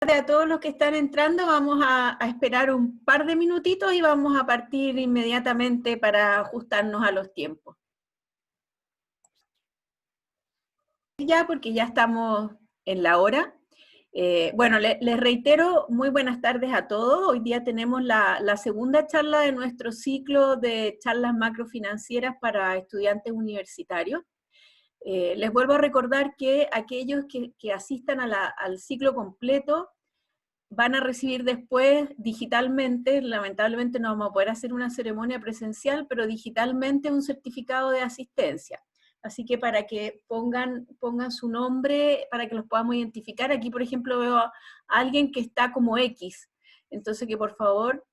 A todos los que están entrando, vamos a esperar un par de minutitos y vamos a partir inmediatamente para ajustarnos a los tiempos. Ya, porque ya estamos en la hora. Bueno, les reitero, muy buenas tardes a todos. Hoy día tenemos la segunda charla de nuestro ciclo de charlas macrofinancieras para estudiantes universitarios. Les vuelvo a recordar que aquellos que asistan al ciclo completo van a recibir después digitalmente, lamentablemente no vamos a poder hacer una ceremonia presencial, pero digitalmente un certificado de asistencia. Así que para que pongan su nombre, para que los podamos identificar. Aquí, por ejemplo, veo a alguien que está como X, entonces que por favor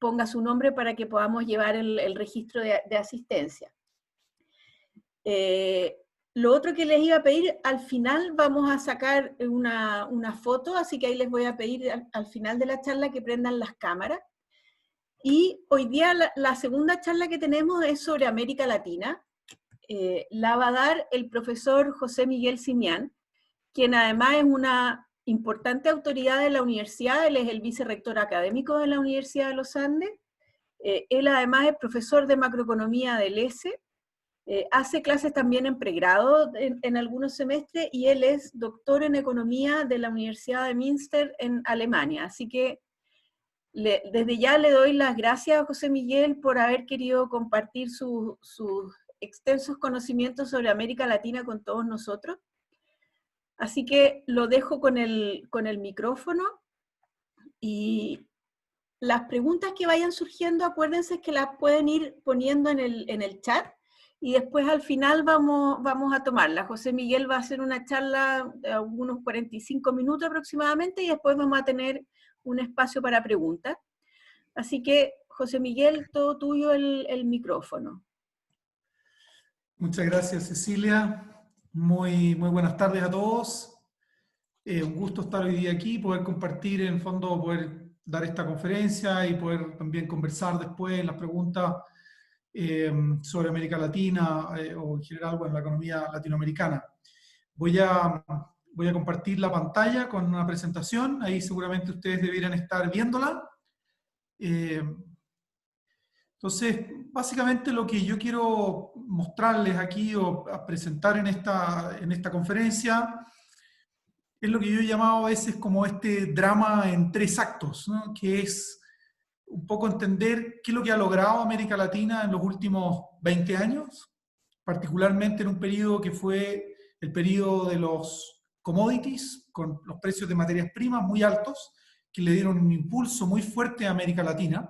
ponga su nombre para que podamos llevar el registro de asistencia. Lo otro que les iba a pedir, al final vamos a sacar una foto, así que ahí les voy a pedir al final de la charla que prendan las cámaras. Y hoy día la segunda charla que tenemos es sobre América Latina. La va a dar el profesor José Miguel Simián, quien además es una importante autoridad de la universidad. Él es el vicerrector académico de la Universidad de los Andes. Él además es profesor de macroeconomía del ESE. Hace clases también en pregrado en algunos semestres y él es doctor en economía de la Universidad de Münster en Alemania. Así que desde ya le doy las gracias a José Miguel por haber querido compartir sus extensos conocimientos sobre América Latina con todos nosotros. Así que lo dejo con el micrófono y las preguntas que vayan surgiendo, acuérdense que las pueden ir poniendo en el chat. Y después al final vamos a tomarla. José Miguel va a hacer una charla de unos 45 minutos aproximadamente y después vamos a tener un espacio para preguntas. Así que, José Miguel, todo tuyo el micrófono. Muchas gracias, Cecilia. Muy buenas tardes a todos. Un gusto estar hoy día aquí, poder compartir, en el fondo, poder dar esta conferencia y poder también conversar después en las preguntas sobre América Latina o en general, bueno, la economía latinoamericana. Voy a compartir la pantalla con una presentación, ahí seguramente ustedes debieran estar viéndola. Entonces, básicamente lo que yo quiero mostrarles aquí o presentar en esta conferencia es lo que yo he llamado a veces como este drama en tres actos, ¿no? Que es un poco entender qué es lo que ha logrado América Latina en los últimos 20 años, particularmente en un periodo que fue el periodo de los commodities, con los precios de materias primas muy altos, que le dieron un impulso muy fuerte a América Latina.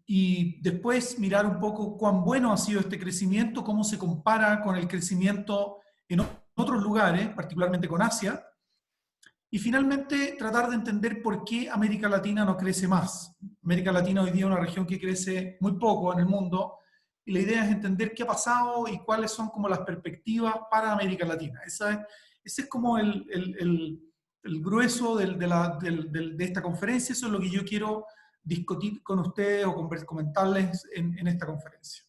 Y después mirar un poco cuán bueno ha sido este crecimiento, cómo se compara con el crecimiento en otros lugares, particularmente con Asia. Y finalmente, tratar de entender por qué América Latina no crece más. América Latina hoy día es una región que crece muy poco en el mundo, y la idea es entender qué ha pasado y cuáles son como las perspectivas para América Latina. Ese es como el grueso de esta conferencia. Eso es lo que yo quiero discutir con ustedes o comentarles en esta conferencia.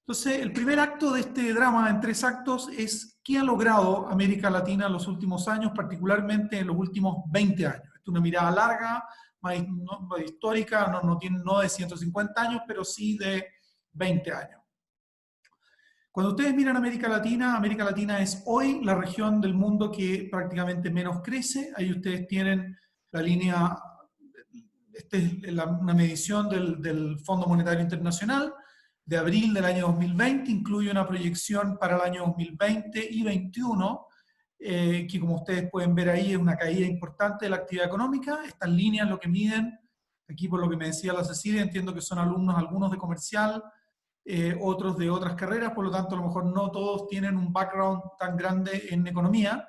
Entonces, el primer acto de este drama en tres actos es qué ha logrado América Latina en los últimos años, particularmente en los últimos 20 años. Esta es una mirada larga, más histórica, no de 150 años, pero sí de 20 años. Cuando ustedes miran América Latina es hoy la región del mundo que prácticamente menos crece. Ahí ustedes tienen la línea, esta es una medición del Fondo Monetario Internacional, de abril del año 2020, incluye una proyección para el año 2020 y 2021, que como ustedes pueden ver ahí es una caída importante de la actividad económica. Estas líneas lo que miden, aquí por lo que me decía la Cecilia, entiendo que son alumnos, algunos de comercial, otros de otras carreras, por lo tanto a lo mejor no todos tienen un background tan grande en economía.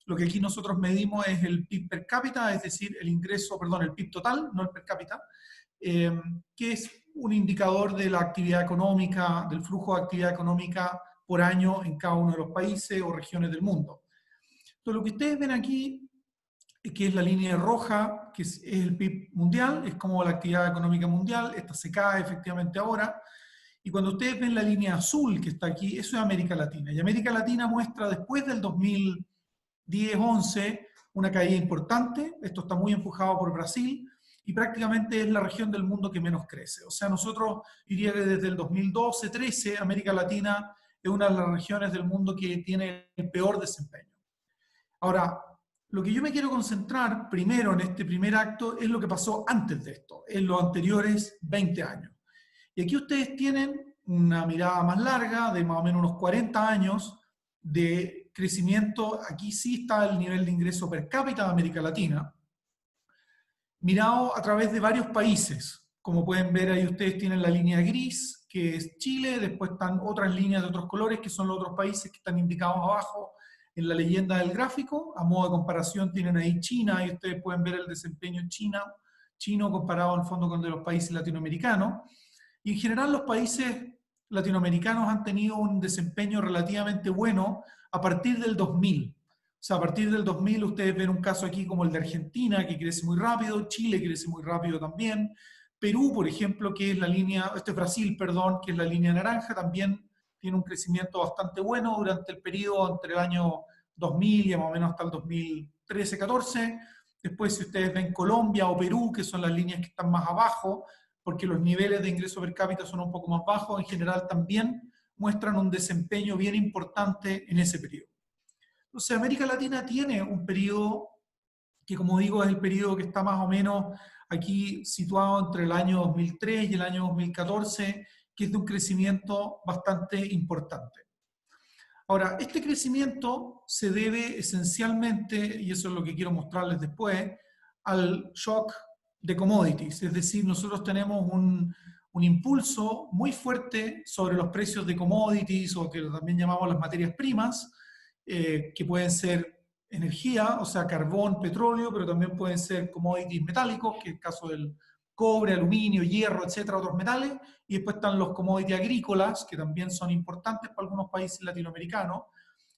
Lo que aquí nosotros medimos es el PIB per cápita, es decir, el ingreso, perdón, el PIB total, no el per cápita, que es un indicador de la actividad económica, del flujo de actividad económica por año en cada uno de los países o regiones del mundo. Entonces, lo que ustedes ven aquí, que es la línea roja, que es el PIB mundial, es como la actividad económica mundial, esta se cae efectivamente ahora, y cuando ustedes ven la línea azul que está aquí, eso es América Latina, y América Latina muestra después del 2000, 10, 11, una caída importante. Esto está muy empujado por Brasil y prácticamente es la región del mundo que menos crece. O sea, nosotros diría que desde el 2012-13, América Latina es una de las regiones del mundo que tiene el peor desempeño. Ahora, lo que yo me quiero concentrar primero en este primer acto es lo que pasó antes de esto, en los anteriores 20 años. Y aquí ustedes tienen una mirada más larga, de más o menos unos 40 años de crecimiento. Aquí sí está el nivel de ingreso per cápita de América Latina, mirado a través de varios países. Como pueden ver ahí ustedes tienen la línea gris, que es Chile, después están otras líneas de otros colores, que son los otros países que están indicados abajo en la leyenda del gráfico. A modo de comparación tienen ahí China, y ustedes pueden ver el desempeño chino comparado en el fondo con el de los países latinoamericanos. Y en general los países latinoamericanos han tenido un desempeño relativamente bueno a partir del 2000. O sea, a partir del 2000 ustedes ven un caso aquí como el de Argentina, que crece muy rápido, Chile crece muy rápido también, Perú, por ejemplo, que es la línea, Brasil, perdón, que es la línea naranja, también tiene un crecimiento bastante bueno durante el periodo entre el año 2000 y más o menos hasta el 2013-14. Después, si ustedes ven Colombia o Perú, que son las líneas que están más abajo, porque los niveles de ingreso per cápita son un poco más bajos, en general también muestran un desempeño bien importante en ese periodo. Entonces, América Latina tiene un periodo que, como digo, es el periodo que está más o menos aquí situado entre el año 2003 y el año 2014, que es de un crecimiento bastante importante. Ahora, este crecimiento se debe esencialmente, y eso es lo que quiero mostrarles después, al shock de commodities. Es decir, nosotros tenemos un impulso muy fuerte sobre los precios de commodities, o que también llamamos las materias primas, que pueden ser energía, o sea, carbón, petróleo, pero también pueden ser commodities metálicos, que es el caso del cobre, aluminio, hierro, etcétera, otros metales, y después están los commodities agrícolas, que también son importantes para algunos países latinoamericanos.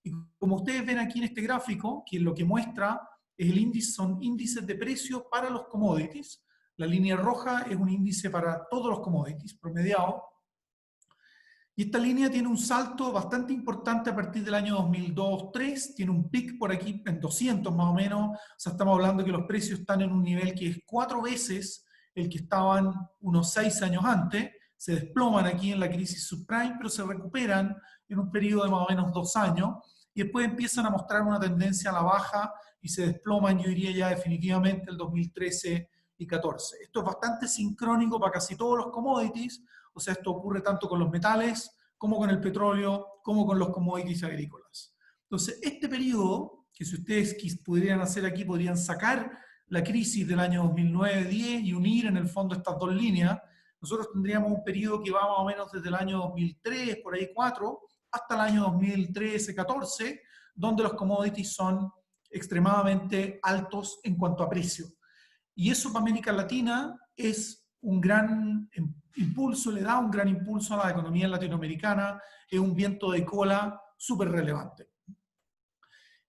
Y como ustedes ven aquí en este gráfico, que lo que muestra es el índice, son índices de precios para los commodities. La línea roja es un índice para todos los commodities, promediado. Y esta línea tiene un salto bastante importante a partir del año 2002-2003, tiene un pic por aquí en 200 más o menos, o sea, estamos hablando que los precios están en un nivel que es 4 veces el que estaban unos 6 años antes, se desploman aquí en la crisis subprime, pero se recuperan en un periodo de más o menos 2 años, y después empiezan a mostrar una tendencia a la baja y se desploman, yo diría ya definitivamente, el 2013 y 14. Esto es bastante sincrónico para casi todos los commodities, o sea, esto ocurre tanto con los metales, como con el petróleo, como con los commodities agrícolas. Entonces, este periodo, que si ustedes pudieran hacer aquí, podrían sacar la crisis del año 2009-10 y unir en el fondo estas dos líneas, nosotros tendríamos un periodo que va más o menos desde el año 2003, por ahí 4, hasta el año 2013-14, donde los commodities son extremadamente altos en cuanto a precio. Y eso para América Latina es un gran impulso, le da un gran impulso a la economía latinoamericana, es un viento de cola súper relevante.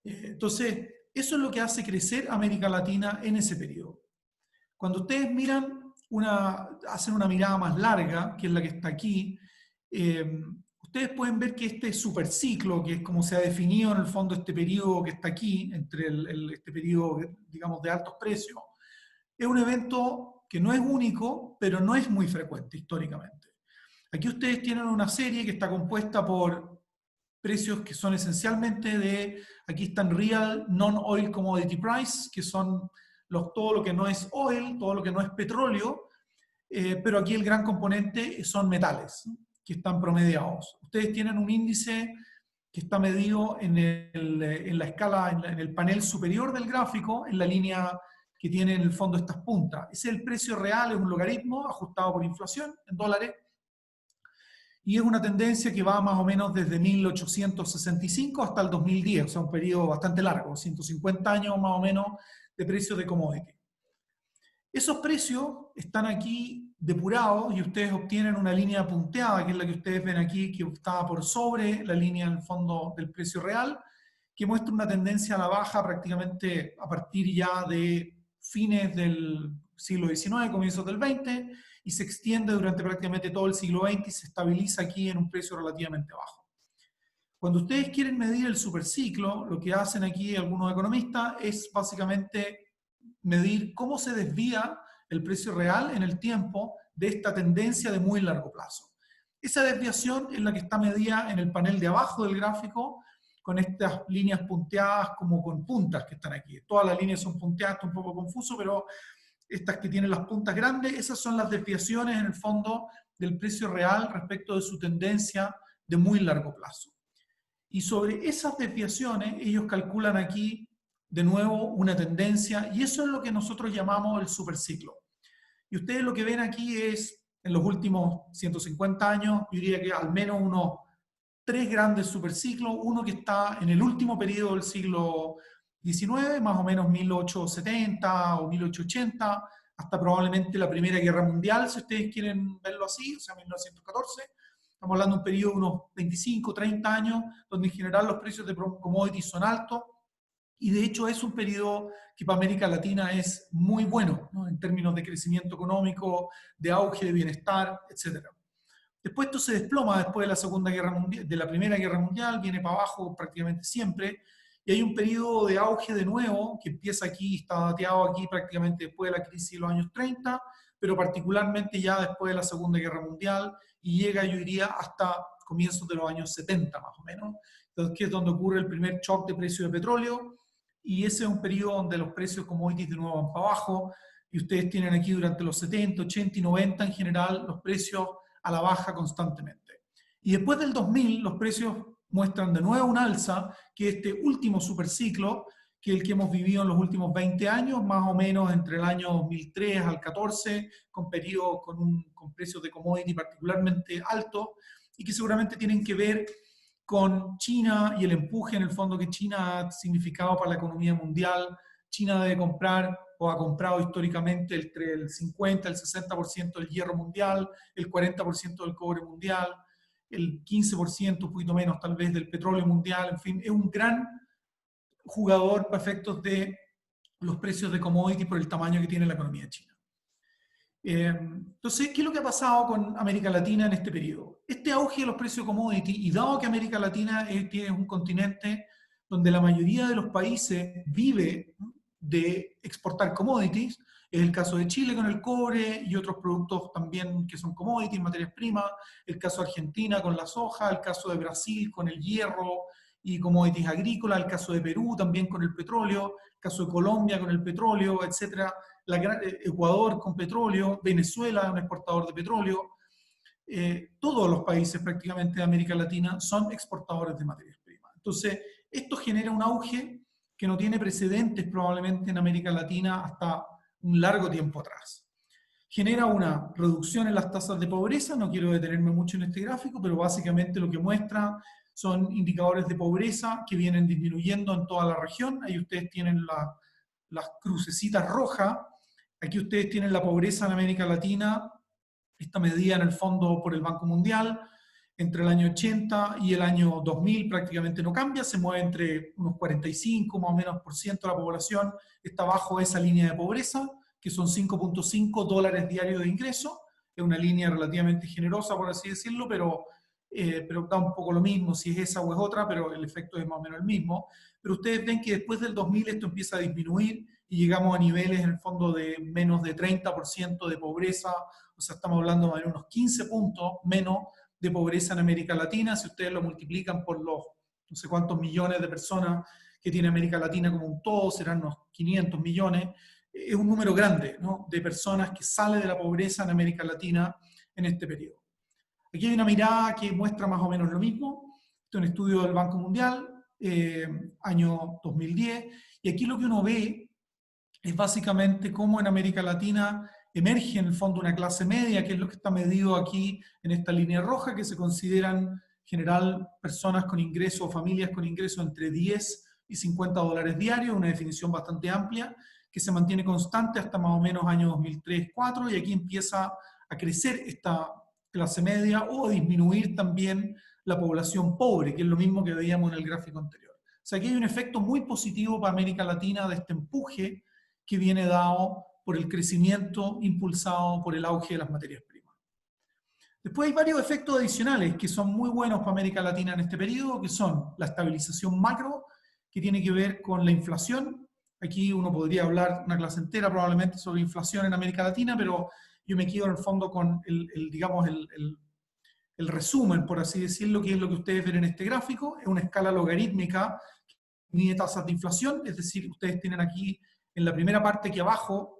Entonces, eso es lo que hace crecer América Latina en ese periodo. Cuando ustedes miran, hacen una mirada más larga, que es la que está aquí, ustedes pueden ver que este superciclo, que es como se ha definido en el fondo este periodo que está aquí, entre este periodo, digamos, de altos precios, es un evento que no es único, pero no es muy frecuente históricamente. Aquí ustedes tienen una serie que está compuesta por precios que son esencialmente aquí están Real Non-Oil Commodity Price, que son todo lo que no es oil, todo lo que no es petróleo, pero aquí el gran componente son metales, que están promediados. Ustedes tienen un índice que está medido en la escala, en el panel superior del gráfico, en la línea que tiene en el fondo estas puntas. Ese es el precio real, es un logaritmo ajustado por inflación en dólares, y es una tendencia que va más o menos desde 1865 hasta el 2010, o sea, un periodo bastante largo, 150 años más o menos de precios de commodity. Esos precios están aquí depurados y ustedes obtienen una línea punteada, que es la que ustedes ven aquí, que está por sobre la línea en el fondo del precio real, que muestra una tendencia a la baja prácticamente a partir ya de fines del siglo XIX, comienzos del XX, y se extiende durante prácticamente todo el siglo XX y se estabiliza aquí en un precio relativamente bajo. Cuando ustedes quieren medir el superciclo, lo que hacen aquí algunos economistas es básicamente medir cómo se desvía el precio real en el tiempo de esta tendencia de muy largo plazo. Esa desviación es la que está medida en el panel de abajo del gráfico, con estas líneas punteadas como con puntas que están aquí. Todas las líneas son punteadas, está un poco confuso, pero estas que tienen las puntas grandes, esas son las desviaciones en el fondo del precio real respecto de su tendencia de muy largo plazo. Y sobre esas desviaciones ellos calculan aquí de nuevo una tendencia, y eso es lo que nosotros llamamos el superciclo. Y ustedes lo que ven aquí es, en los últimos 150 años, yo diría que al menos unos 3 grandes superciclos, uno que está en el último periodo del siglo XIX, más o menos 1870 o 1880, hasta probablemente la Primera Guerra Mundial, si ustedes quieren verlo así, o sea, 1914. Estamos hablando de un periodo de unos 25, 30 años, donde en general los precios de commodities son altos, y de hecho es un periodo que para América Latina es muy bueno, ¿no? En términos de crecimiento económico, de auge, de bienestar, etc. Después esto se desploma después de la Segunda Guerra Mundial, de la Primera Guerra Mundial, viene para abajo prácticamente siempre, y hay un periodo de auge de nuevo, que empieza aquí, está dateado aquí prácticamente después de la crisis de los años 30, pero particularmente ya después de la Segunda Guerra Mundial, y llega, yo diría, hasta comienzos de los años 70 más o menos, entonces, que es donde ocurre el primer shock de precio de petróleo, y ese es un periodo donde los precios commodities de nuevo van para abajo, y ustedes tienen aquí durante los 70, 80 y 90 en general los precios a la baja constantemente. Y después del 2000 los precios muestran de nuevo un alza, que este último superciclo, que es el que hemos vivido en los últimos 20 años, más o menos entre el año 2003 al 14, con periodos con precios de commodity particularmente altos, y que seguramente tienen que ver con China y el empuje en el fondo que China ha significado para la economía mundial. China debe comprar o ha comprado históricamente entre el 50 y el 60% del hierro mundial, el 40% del cobre mundial, el 15%, un poquito menos tal vez, del petróleo mundial. En fin, es un gran jugador para efectos de los precios de commodity por el tamaño que tiene la economía china. Entonces, ¿qué es lo que ha pasado con América Latina en este periodo? Este auge de los precios de commodity, y dado que América Latina es un continente donde la mayoría de los países vive de exportar commodities, es el caso de Chile con el cobre y otros productos también que son commodities, materias primas, el caso de Argentina con la soja, el caso de Brasil con el hierro y commodities agrícolas, el caso de Perú también con el petróleo, el caso de Colombia con el petróleo, etcétera. Ecuador con petróleo, Venezuela, un exportador de petróleo, todos los países prácticamente de América Latina son exportadores de materias primas. Entonces, esto genera un auge que no tiene precedentes probablemente en América Latina hasta un largo tiempo atrás. Genera una reducción en las tasas de pobreza, no quiero detenerme mucho en este gráfico, pero básicamente lo que muestra son indicadores de pobreza que vienen disminuyendo en toda la región. Ahí ustedes tienen las crucecitas rojas. Aquí ustedes tienen la pobreza en América Latina, esta medida en el fondo por el Banco Mundial, entre el año 80 y el año 2000 prácticamente no cambia, se mueve entre unos 45 más o menos por ciento de la población, está bajo esa línea de pobreza, que son 5.5 dólares diarios de ingreso, es una línea relativamente generosa por así decirlo, pero da un poco lo mismo si es esa o es otra, pero el efecto es más o menos el mismo. Pero ustedes ven que después del 2000 esto empieza a disminuir y llegamos a niveles en el fondo de menos de 30% de pobreza, o sea, estamos hablando de unos 15 puntos menos de pobreza en América Latina. Si ustedes lo multiplican por los no sé cuántos millones de personas que tiene América Latina como un todo, serán unos 500 millones, es un número grande, ¿no?, de personas que salen de la pobreza en América Latina en este periodo. Aquí hay una mirada que muestra más o menos lo mismo. Este es un estudio del Banco Mundial, año 2010, y aquí lo que uno ve es básicamente cómo en América Latina emerge en el fondo una clase media, que es lo que está medido aquí en esta línea roja, que se consideran en general personas con ingresos o familias con ingresos entre 10 y 50 dólares diarios, una definición bastante amplia, que se mantiene constante hasta más o menos año 2003-2004, y aquí empieza a crecer esta clase media o a disminuir también la población pobre, que es lo mismo que veíamos en el gráfico anterior. O sea, aquí hay un efecto muy positivo para América Latina de este empuje que viene dado por el crecimiento impulsado por el auge de las materias primas. Después hay varios efectos adicionales que son muy buenos para América Latina en este periodo, que son la estabilización macro, que tiene que ver con la inflación. Aquí uno podría hablar una clase entera probablemente sobre inflación en América Latina, pero yo me quedo en el fondo con digamos, el resumen, por así decirlo, que es lo que ustedes ven en este gráfico. Es una escala logarítmica que mide tasas de inflación, es decir, ustedes tienen aquí en la primera parte aquí abajo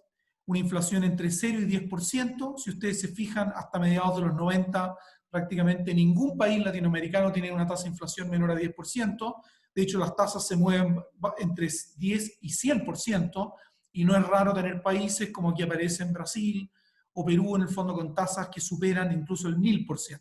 una inflación entre 0 y 10%. Si ustedes se fijan, hasta mediados de los 90, prácticamente ningún país latinoamericano tiene una tasa de inflación menor a 10%. De hecho, las tasas se mueven entre 10 y 100%, y no es raro tener países como aquí aparece en Brasil o Perú, en el fondo, con tasas que superan incluso el 1000%.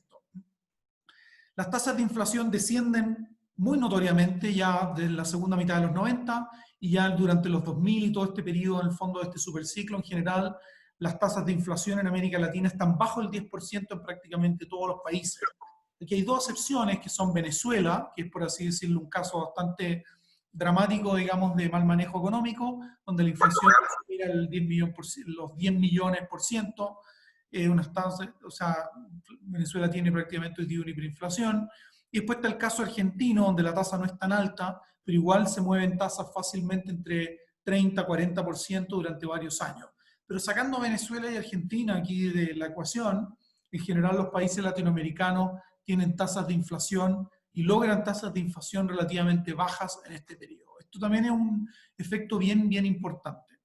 Las tasas de inflación descienden muy notoriamente ya desde la segunda mitad de los 90, y ya durante los 2000 y todo este periodo, en el fondo de este superciclo en general, las tasas de inflación en América Latina están bajo el 10% en prácticamente todos los países. Aquí hay dos excepciones, que son Venezuela, que es, por así decirlo, un caso bastante dramático, digamos, de mal manejo económico, donde la inflación supera el 10 los 10 millones por ciento. Unas tasas, o sea, Venezuela tiene prácticamente hoy día una hiperinflación. Y después está el caso argentino, donde la tasa no es tan alta, pero igual se mueven tasas fácilmente entre 30 y 40% durante varios años. Pero sacando Venezuela y Argentina aquí de la ecuación, en general los países latinoamericanos tienen tasas de inflación y logran tasas de inflación relativamente bajas en este periodo. Esto también es un efecto bien importante.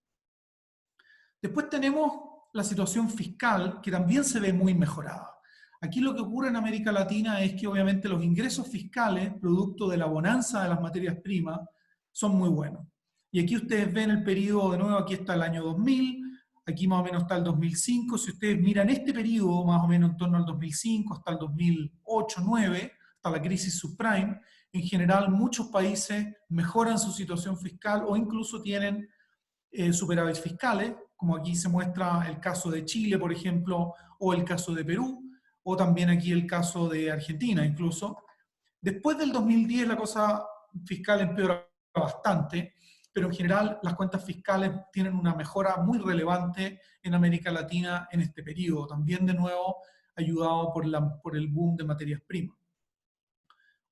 Después tenemos la situación fiscal, que también se ve muy mejorada. Aquí lo que ocurre en América Latina es que obviamente los ingresos fiscales, producto de la bonanza de las materias primas, son muy buenos. Y aquí ustedes ven el periodo, de nuevo, aquí está el año 2000, aquí más o menos está el 2005. Si ustedes miran este periodo, más o menos en torno al 2005 hasta el 2008-2009, hasta la crisis subprime, en general muchos países mejoran su situación fiscal o incluso tienen superávits fiscales, como aquí se muestra el caso de Chile, por ejemplo, o el caso de Perú, o también aquí el caso de Argentina incluso. Después del 2010 la cosa fiscal empeora bastante, pero en general las cuentas fiscales tienen una mejora muy relevante en América Latina en este periodo, también de nuevo ayudado por el boom de materias primas.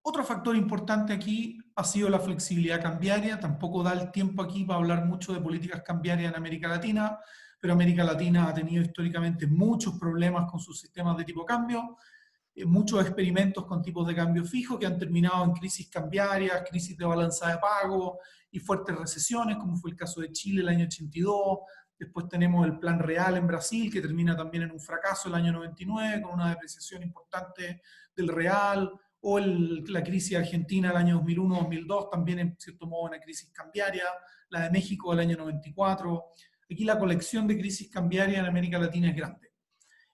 Otro factor importante aquí ha sido la flexibilidad cambiaria. Tampoco da el tiempo aquí para hablar mucho de políticas cambiarias en América Latina, pero América Latina ha tenido históricamente muchos problemas con sus sistemas de tipo cambio, muchos experimentos con tipos de cambio fijo que han terminado en crisis cambiarias, crisis de balanza de pago y fuertes recesiones, como fue el caso de Chile el año 82. Después tenemos el Plan Real en Brasil, que termina también en un fracaso el año 99, con una depreciación importante del real, o la crisis argentina del año 2001-2002, también en cierto modo una crisis cambiaria, la de México del año 94. Aquí la colección de crisis cambiarias en América Latina es grande.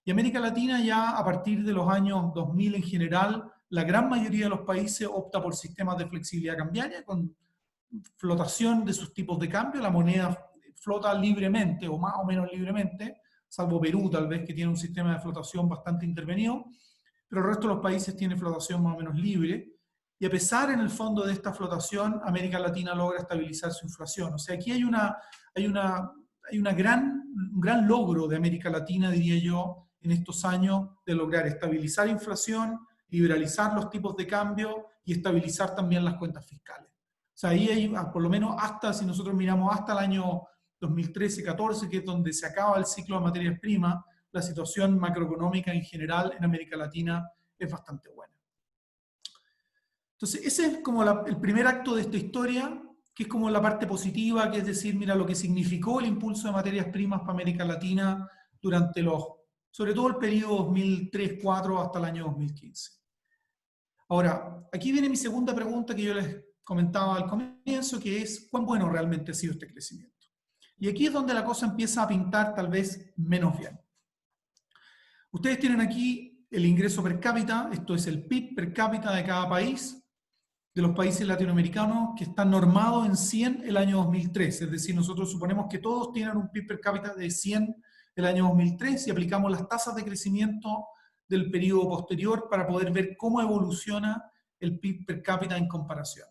Y América Latina ya a partir de los años 2000 en general, la gran mayoría de los países opta por sistemas de flexibilidad cambiaria, con flotación de sus tipos de cambio. La moneda flota libremente, o más o menos libremente, salvo Perú tal vez, que tiene un sistema de flotación bastante intervenido, pero el resto de los países tiene flotación más o menos libre. Y a pesar, en el fondo, de esta flotación, América Latina logra estabilizar su inflación. O sea, aquí hay un gran logro de América Latina, diría yo, en estos años, de lograr estabilizar inflación, liberalizar los tipos de cambio y estabilizar también las cuentas fiscales. O sea, ahí hay, por lo menos hasta, si nosotros miramos hasta el año 2013-14, que es donde se acaba el ciclo de materias primas, la situación macroeconómica en general en América Latina es bastante buena. Entonces, ese es como el primer acto de esta historia, que es como la parte positiva, que es decir, mira lo que significó el impulso de materias primas para América Latina durante sobre todo el periodo 2003-2004 hasta el año 2015. Ahora, aquí viene mi segunda pregunta que yo les comentaba al comienzo, que es ¿cuán bueno realmente ha sido este crecimiento? Y aquí es donde la cosa empieza a pintar tal vez menos bien. Ustedes tienen aquí el ingreso per cápita, esto es el PIB per cápita de cada país, de los países latinoamericanos, que está normado en 100 el año 2003. Es decir, nosotros suponemos que todos tienen un PIB per cápita de 100 el año 2003 y aplicamos las tasas de crecimiento del periodo posterior para poder ver cómo evoluciona el PIB per cápita en comparación.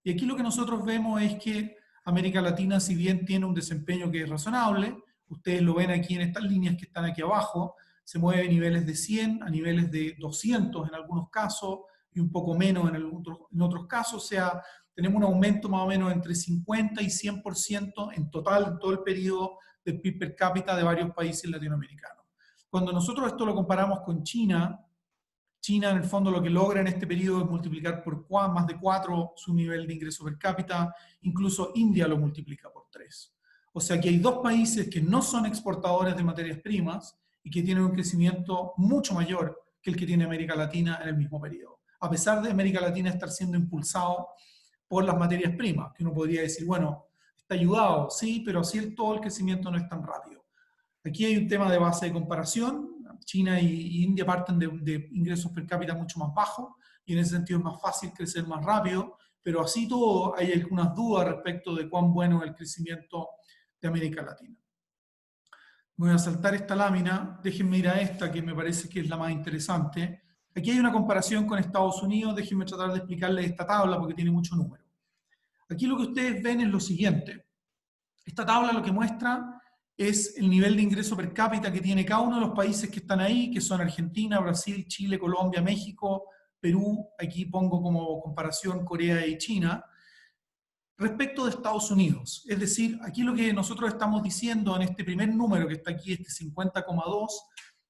Y aquí lo que nosotros vemos es que América Latina, si bien tiene un desempeño que es razonable, ustedes lo ven aquí en estas líneas que están aquí abajo, se mueve a niveles de 100, a niveles de 200 en algunos casos, y un poco menos en otros casos. O sea, tenemos un aumento más o menos entre 50 y 100% en total, en todo el periodo del PIB per cápita de varios países latinoamericanos. Cuando nosotros esto lo comparamos con China, China en el fondo lo que logra en este periodo es multiplicar por más de 4 su nivel de ingreso per cápita, incluso India lo multiplica por 3. O sea que hay dos países que no son exportadores de materias primas y que tienen un crecimiento mucho mayor que el que tiene América Latina en el mismo periodo. A pesar de América Latina estar siendo impulsado por las materias primas, que uno podría decir, bueno, está ayudado, sí, pero así todo el crecimiento no es tan rápido. Aquí hay un tema de base de comparación. China y India parten de ingresos per cápita mucho más bajos y en ese sentido es más fácil crecer más rápido, pero así todo hay algunas dudas respecto de cuán bueno es el crecimiento de América Latina. Voy a saltar esta lámina, déjenme ir a esta que me parece que es la más interesante. Aquí hay una comparación con Estados Unidos, déjenme tratar de explicarles esta tabla porque tiene mucho número. Aquí lo que ustedes ven es lo siguiente. Esta tabla lo que muestra es el nivel de ingreso per cápita que tiene cada uno de los países que están ahí, que son Argentina, Brasil, Chile, Colombia, México, Perú, aquí pongo como comparación Corea y China, respecto de Estados Unidos. Es decir, aquí lo que nosotros estamos diciendo en este primer número que está aquí, este 50,2,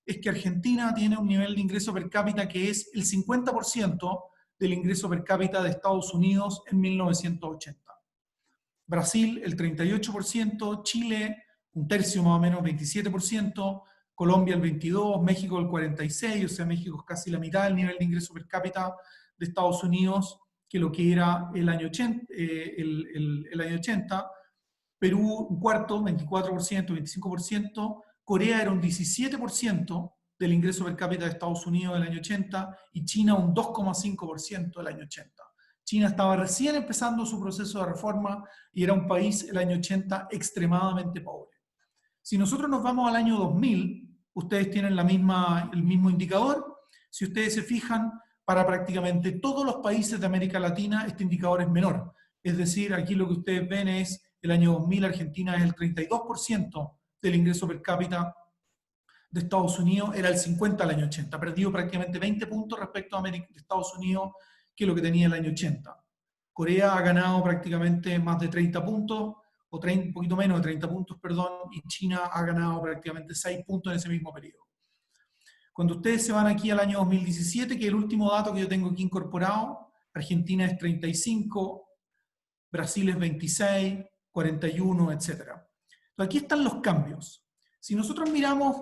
es que Argentina tiene un nivel de ingreso per cápita que es el 50% del ingreso per cápita de Estados Unidos en 1980. Brasil el 38%, Chile un tercio más o menos, 27%, Colombia el 22%, México el 46%, o sea, México es casi la mitad del nivel de ingreso per cápita de Estados Unidos que lo que era el año 80, año 80, Perú un cuarto, 24%, 25%, Corea era un 17% del ingreso per cápita de Estados Unidos del año 80 y China un 2,5% del año 80. China estaba recién empezando su proceso de reforma y era un país el año 80 extremadamente pobre. Si nosotros nos vamos al año 2000, ustedes tienen el mismo indicador. Si ustedes se fijan, para prácticamente todos los países de América Latina este indicador es menor. Es decir, aquí lo que ustedes ven es el año 2000 Argentina es el 32% del ingreso per cápita de Estados Unidos, era el 50% al año 80. Ha perdido prácticamente 20 puntos respecto a Estados Unidos, que es lo que tenía el año 80. Corea ha ganado prácticamente más de 30 puntos, o un poquito menos de 30 puntos, perdón, y China ha ganado prácticamente 6 puntos en ese mismo periodo. Cuando ustedes se van aquí al año 2017, que es el último dato que yo tengo aquí incorporado, Argentina es 35, Brasil es 26, 41, etc. Entonces aquí están los cambios. Si nosotros miramos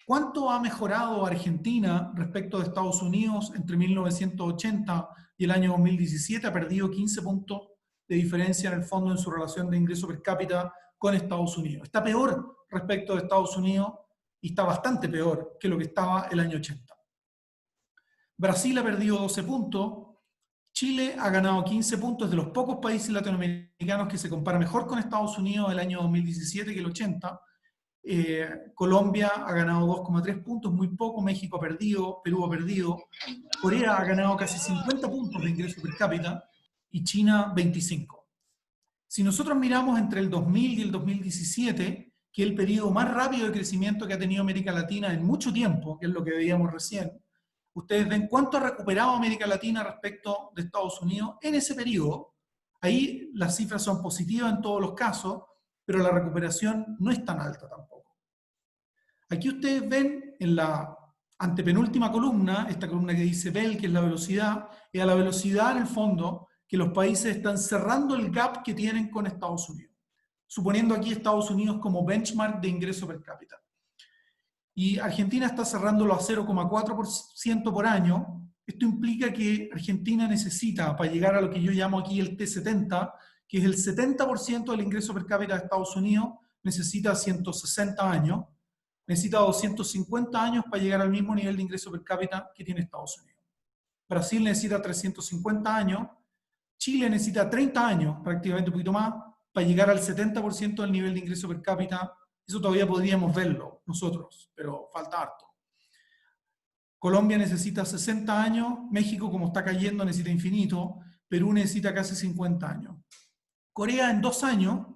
cuánto ha mejorado Argentina respecto de Estados Unidos entre 1980 y el año 2017, ha perdido 15 puntos de diferencia en el fondo en su relación de ingreso per cápita con Estados Unidos. Está peor respecto de Estados Unidos y está bastante peor que lo que estaba el año 80. Brasil ha perdido 12 puntos, Chile ha ganado 15 puntos, de los pocos países latinoamericanos que se compara mejor con Estados Unidos el año 2017 que el 80. Colombia ha ganado 2,3 puntos, muy poco. México ha perdido, Perú ha perdido, Corea ha ganado casi 50 puntos de ingreso per cápita y China 25. Si nosotros miramos entre el 2000 y el 2017, que es el periodo más rápido de crecimiento que ha tenido América Latina en mucho tiempo, que es lo que veíamos recién, ustedes ven cuánto ha recuperado América Latina respecto de Estados Unidos en ese periodo. Ahí las cifras son positivas en todos los casos, pero la recuperación no es tan alta tampoco. Aquí ustedes ven en la antepenúltima columna, esta columna que dice Bell, que es la velocidad, y a la velocidad en el fondo que los países están cerrando el gap que tienen con Estados Unidos, suponiendo aquí Estados Unidos como benchmark de ingreso per cápita. Y Argentina está cerrándolo a 0,4% por año. Esto implica que Argentina necesita, para llegar a lo que yo llamo aquí el T70, que es el 70% del ingreso per cápita de Estados Unidos, necesita 160 años, necesita 250 años para llegar al mismo nivel de ingreso per cápita que tiene Estados Unidos. Brasil necesita 350 años, Chile necesita 30 años, prácticamente un poquito más, para llegar al 70% del nivel de ingreso per cápita. Eso todavía podríamos verlo nosotros, pero falta harto. Colombia necesita 60 años, México, como está cayendo, necesita infinito, Perú necesita casi 50 años. Corea en 2 años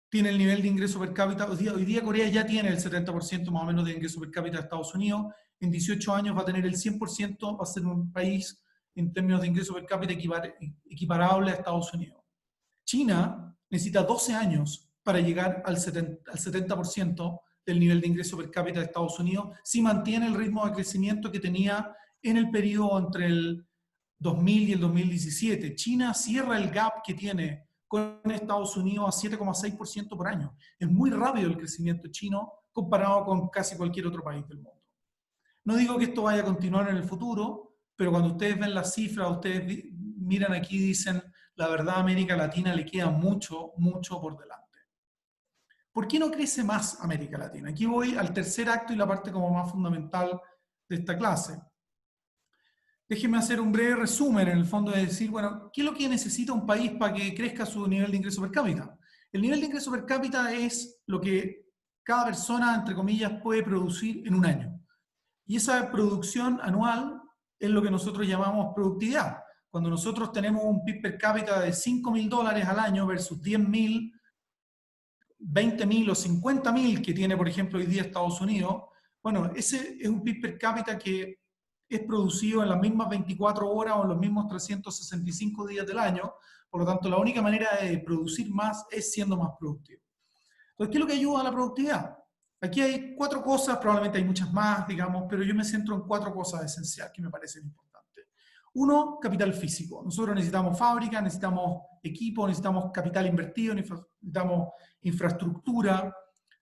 tiene el nivel de ingreso per cápita. Hoy día Corea ya tiene el 70% más o menos de ingreso per cápita de Estados Unidos. En 18 años va a tener el 100%, va a ser un país en términos de ingreso per cápita equiparable a Estados Unidos. China necesita 12 años para llegar al 70% del nivel de ingreso per cápita de Estados Unidos si mantiene el ritmo de crecimiento que tenía en el periodo entre el 2000 y el 2017. China cierra el gap que tiene con Estados Unidos a 7,6% por año. Es muy rápido el crecimiento chino comparado con casi cualquier otro país del mundo. No digo que esto vaya a continuar en el futuro, pero cuando ustedes ven las cifras, ustedes miran aquí y dicen, la verdad a América Latina le queda mucho, mucho por delante. ¿Por qué no crece más América Latina? Aquí voy al tercer acto y la parte como más fundamental de esta clase. Déjenme hacer un breve resumen, en el fondo, de decir, bueno, ¿qué es lo que necesita un país para que crezca su nivel de ingreso per cápita? El nivel de ingreso per cápita es lo que cada persona, entre comillas, puede producir en un año. Y esa producción anual es lo que nosotros llamamos productividad. Cuando nosotros tenemos un PIB per cápita de $5.000 al año versus 10.000, 20.000 o 50.000 que tiene, por ejemplo, hoy día Estados Unidos, bueno, ese es un PIB per cápita que es producido en las mismas 24 horas o en los mismos 365 días del año. Por lo tanto, la única manera de producir más es siendo más productivo. Entonces, ¿qué es lo que ayuda a la productividad? Aquí hay 4 cosas, probablemente hay muchas más, digamos, pero yo me centro en 4 cosas esenciales que me parecen importantes. Uno, capital físico. Nosotros necesitamos fábrica, necesitamos equipo, necesitamos capital invertido, necesitamos infraestructura.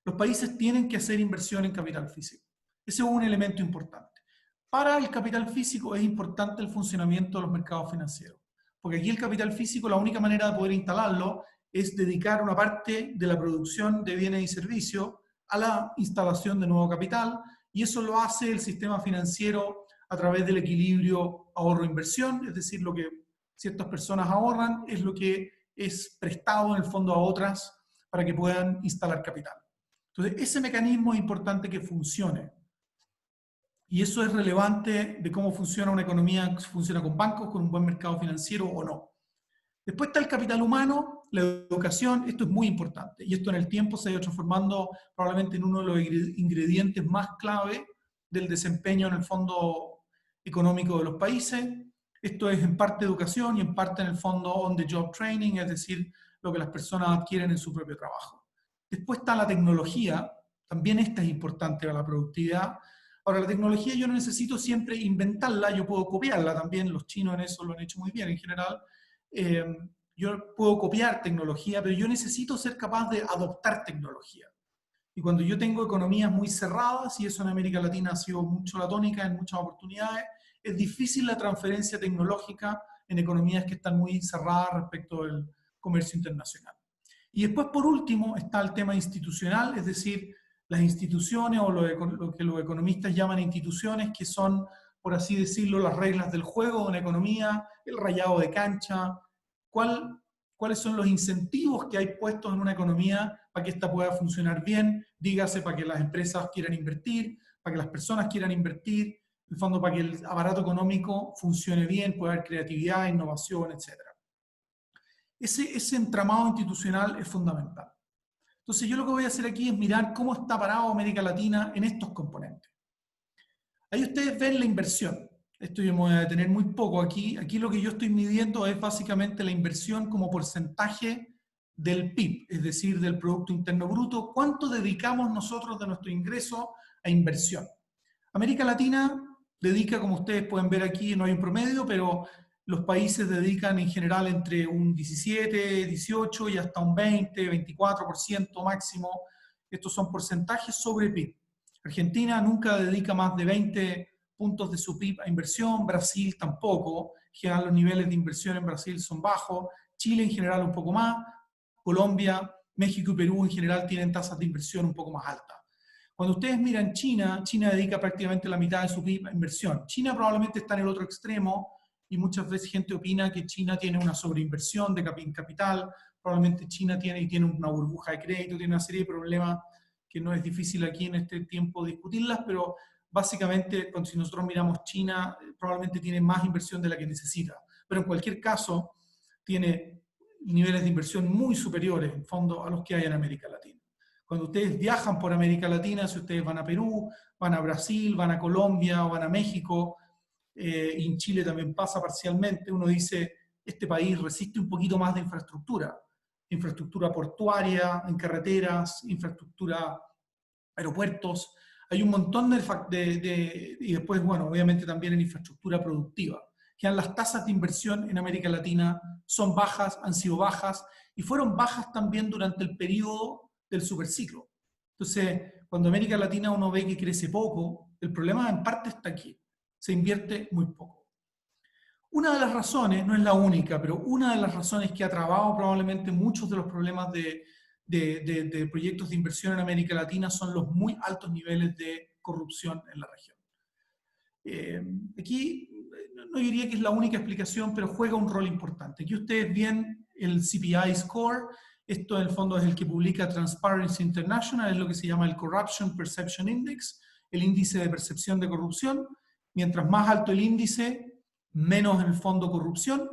Los países tienen que hacer inversión en capital físico. Ese es un elemento importante. Para el capital físico es importante el funcionamiento de los mercados financieros, porque aquí el capital físico, la única manera de poder instalarlo es dedicar una parte de la producción de bienes y servicios a la instalación de nuevo capital, y eso lo hace el sistema financiero a través del equilibrio ahorro-inversión, es decir, lo que ciertas personas ahorran es lo que es prestado en el fondo a otras para que puedan instalar capital. Entonces, ese mecanismo es importante que funcione. Y eso es relevante de cómo funciona una economía, si funciona con bancos, con un buen mercado financiero o no. Después está el capital humano, la educación, esto es muy importante. Y esto en el tiempo se ha ido transformando probablemente en uno de los ingredientes más clave del desempeño en el fondo económico de los países. Esto es en parte educación y en parte en el fondo on-the-job training, es decir, lo que las personas adquieren en su propio trabajo. Después está la tecnología, también esta es importante para la productividad. Ahora, la tecnología yo no necesito siempre inventarla, yo puedo copiarla también, los chinos en eso lo han hecho muy bien en general. Yo puedo copiar tecnología, pero yo necesito ser capaz de adoptar tecnología. Y cuando yo tengo economías muy cerradas, y eso en América Latina ha sido mucho la tónica en muchas oportunidades, es difícil la transferencia tecnológica en economías que están muy cerradas respecto del comercio internacional. Y después, por último, está el tema institucional, es decir, las instituciones o lo que los economistas llaman instituciones, que son, por así decirlo, las reglas del juego de una economía, el rayado de cancha, cuáles son los incentivos que hay puestos en una economía para que ésta pueda funcionar bien, dígase para que las empresas quieran invertir, para que las personas quieran invertir, en el fondo para que el aparato económico funcione bien, pueda haber creatividad, innovación, etc. Ese entramado institucional es fundamental. Entonces yo lo que voy a hacer aquí es mirar cómo está parado América Latina en estos componentes. Ahí ustedes ven la inversión. Esto yo me voy a detener muy poco aquí. Aquí lo que yo estoy midiendo es básicamente la inversión como porcentaje del PIB, es decir, del Producto Interno Bruto. ¿Cuánto dedicamos nosotros de nuestro ingreso a inversión? América Latina dedica, como ustedes pueden ver aquí, no hay un promedio, pero los países dedican en general entre un 17, 18 y hasta un 20, 24% máximo. Estos son porcentajes sobre PIB. Argentina nunca dedica más de 20 puntos de su PIB a inversión, Brasil tampoco, en general los niveles de inversión en Brasil son bajos, Chile en general un poco más, Colombia, México y Perú en general tienen tasas de inversión un poco más altas. Cuando ustedes miran China, China dedica prácticamente la mitad de su PIB a inversión. China probablemente está en el otro extremo y muchas veces gente opina que China tiene una sobreinversión de capital, probablemente China tiene una burbuja de crédito, tiene una serie de problemas que no es difícil aquí en este tiempo discutirlas, pero básicamente, si nosotros miramos China, probablemente tiene más inversión de la que necesita. Pero en cualquier caso, tiene niveles de inversión muy superiores, en fondo, a los que hay en América Latina. Cuando ustedes viajan por América Latina, si ustedes van a Perú, van a Brasil, van a Colombia, van a México, y en Chile también pasa parcialmente, uno dice, este país resiste un poquito más de infraestructura, infraestructura portuaria, en carreteras, infraestructura, aeropuertos, hay un montón y después, bueno, obviamente también en infraestructura productiva. Que las tasas de inversión en América Latina son bajas, han sido bajas, y fueron bajas también durante el periodo del superciclo. Entonces, cuando América Latina uno ve que crece poco, el problema en parte está aquí, se invierte muy poco. Una de las razones, no es la única, pero una de las razones que ha trabado probablemente muchos de los problemas de proyectos de inversión en América Latina son los muy altos niveles de corrupción en la región. Aquí no diría que es la única explicación, pero juega un rol importante. Aquí ustedes ven el CPI Score, esto en el fondo es el que publica Transparency International, es lo que se llama el Corruption Perception Index, el índice de percepción de corrupción. Mientras más alto el índice, menos en el fondo corrupción.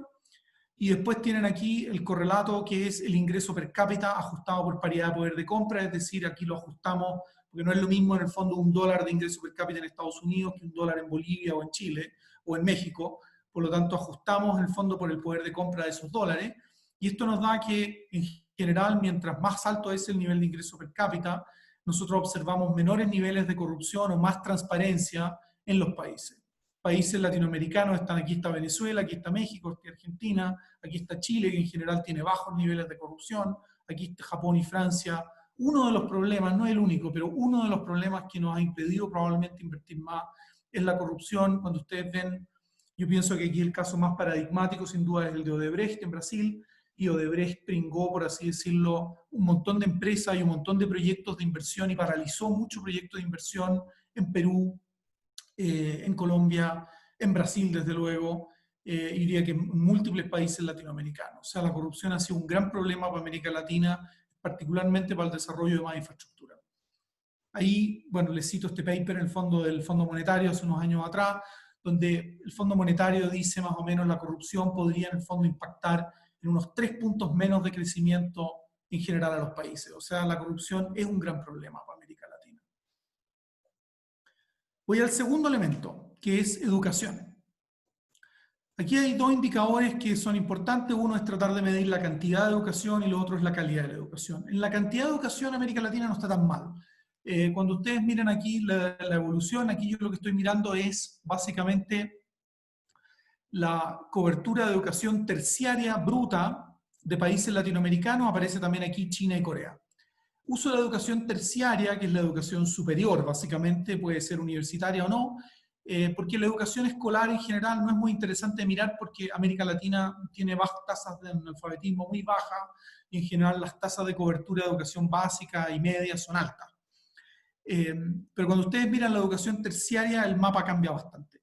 Y después tienen aquí el correlato que es el ingreso per cápita ajustado por paridad de poder de compra, es decir, aquí lo ajustamos porque no es lo mismo en el fondo $1 de ingreso per cápita en Estados Unidos que $1 en Bolivia o en Chile o en México. Por lo tanto, ajustamos en el fondo por el poder de compra de esos dólares. Y esto nos da que, en general, mientras más alto es el nivel de ingreso per cápita, nosotros observamos menores niveles de corrupción o más transparencia en los países. Países latinoamericanos están, aquí está Venezuela, aquí está México, aquí está Argentina, aquí está Chile, que en general tiene bajos niveles de corrupción, aquí está Japón y Francia. Uno de los problemas, no el único, pero uno de los problemas que nos ha impedido probablemente invertir más es la corrupción. Cuando ustedes ven, yo pienso que aquí el caso más paradigmático sin duda es el de Odebrecht en Brasil, y Odebrecht pringó, por así decirlo, un montón de empresas y un montón de proyectos de inversión y paralizó muchos proyectos de inversión en Perú, en Colombia, en Brasil desde luego, diría que en múltiples países latinoamericanos. O sea, la corrupción ha sido un gran problema para América Latina, particularmente para el desarrollo de más infraestructura. Ahí, bueno, les cito este paper en el fondo del Fondo Monetario hace unos años atrás, donde el Fondo Monetario dice más o menos la corrupción podría en el fondo impactar en unos 3 puntos menos de crecimiento en general a los países. O sea, la corrupción es un gran problema para América Latina. Voy al segundo elemento, que es educación. Aquí hay dos indicadores que son importantes. Uno es tratar de medir la cantidad de educación y lo otro es la calidad de la educación. En la cantidad de educación, América Latina no está tan mal. Cuando ustedes miran aquí la evolución, aquí yo lo que estoy mirando es básicamente la cobertura de educación terciaria bruta de países latinoamericanos. Aparece también aquí China y Corea. Uso de la educación terciaria, que es la educación superior, básicamente, puede ser universitaria o no, porque la educación escolar en general no es muy interesante mirar porque América Latina tiene tasas de analfabetismo muy bajas y en general las tasas de cobertura de educación básica y media son altas. Pero cuando ustedes miran la educación terciaria, el mapa cambia bastante.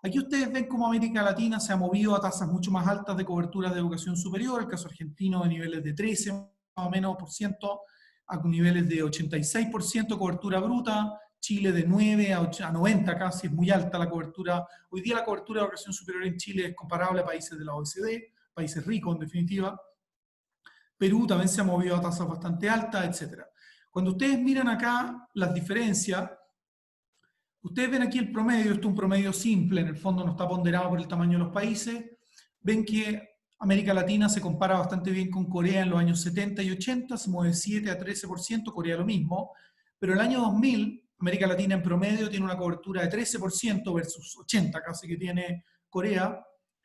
Aquí ustedes ven cómo América Latina se ha movido a tasas mucho más altas de cobertura de educación superior, el caso argentino de niveles de 13 más o menos por ciento, a niveles de 86% cobertura bruta, Chile de 9 a 90 casi, es muy alta la cobertura. Hoy día la cobertura de educación superior en Chile es comparable a países de la OECD, países ricos en definitiva. Perú también se ha movido a tasas bastante altas, etc. Cuando ustedes miran acá las diferencias, ustedes ven aquí el promedio, esto es un promedio simple, en el fondo no está ponderado por el tamaño de los países, ven que América Latina se compara bastante bien con Corea en los años 70 y 80, se mueve 7 a 13%, Corea lo mismo, pero el año 2000, América Latina en promedio tiene una cobertura de 13% versus 80 casi que tiene Corea,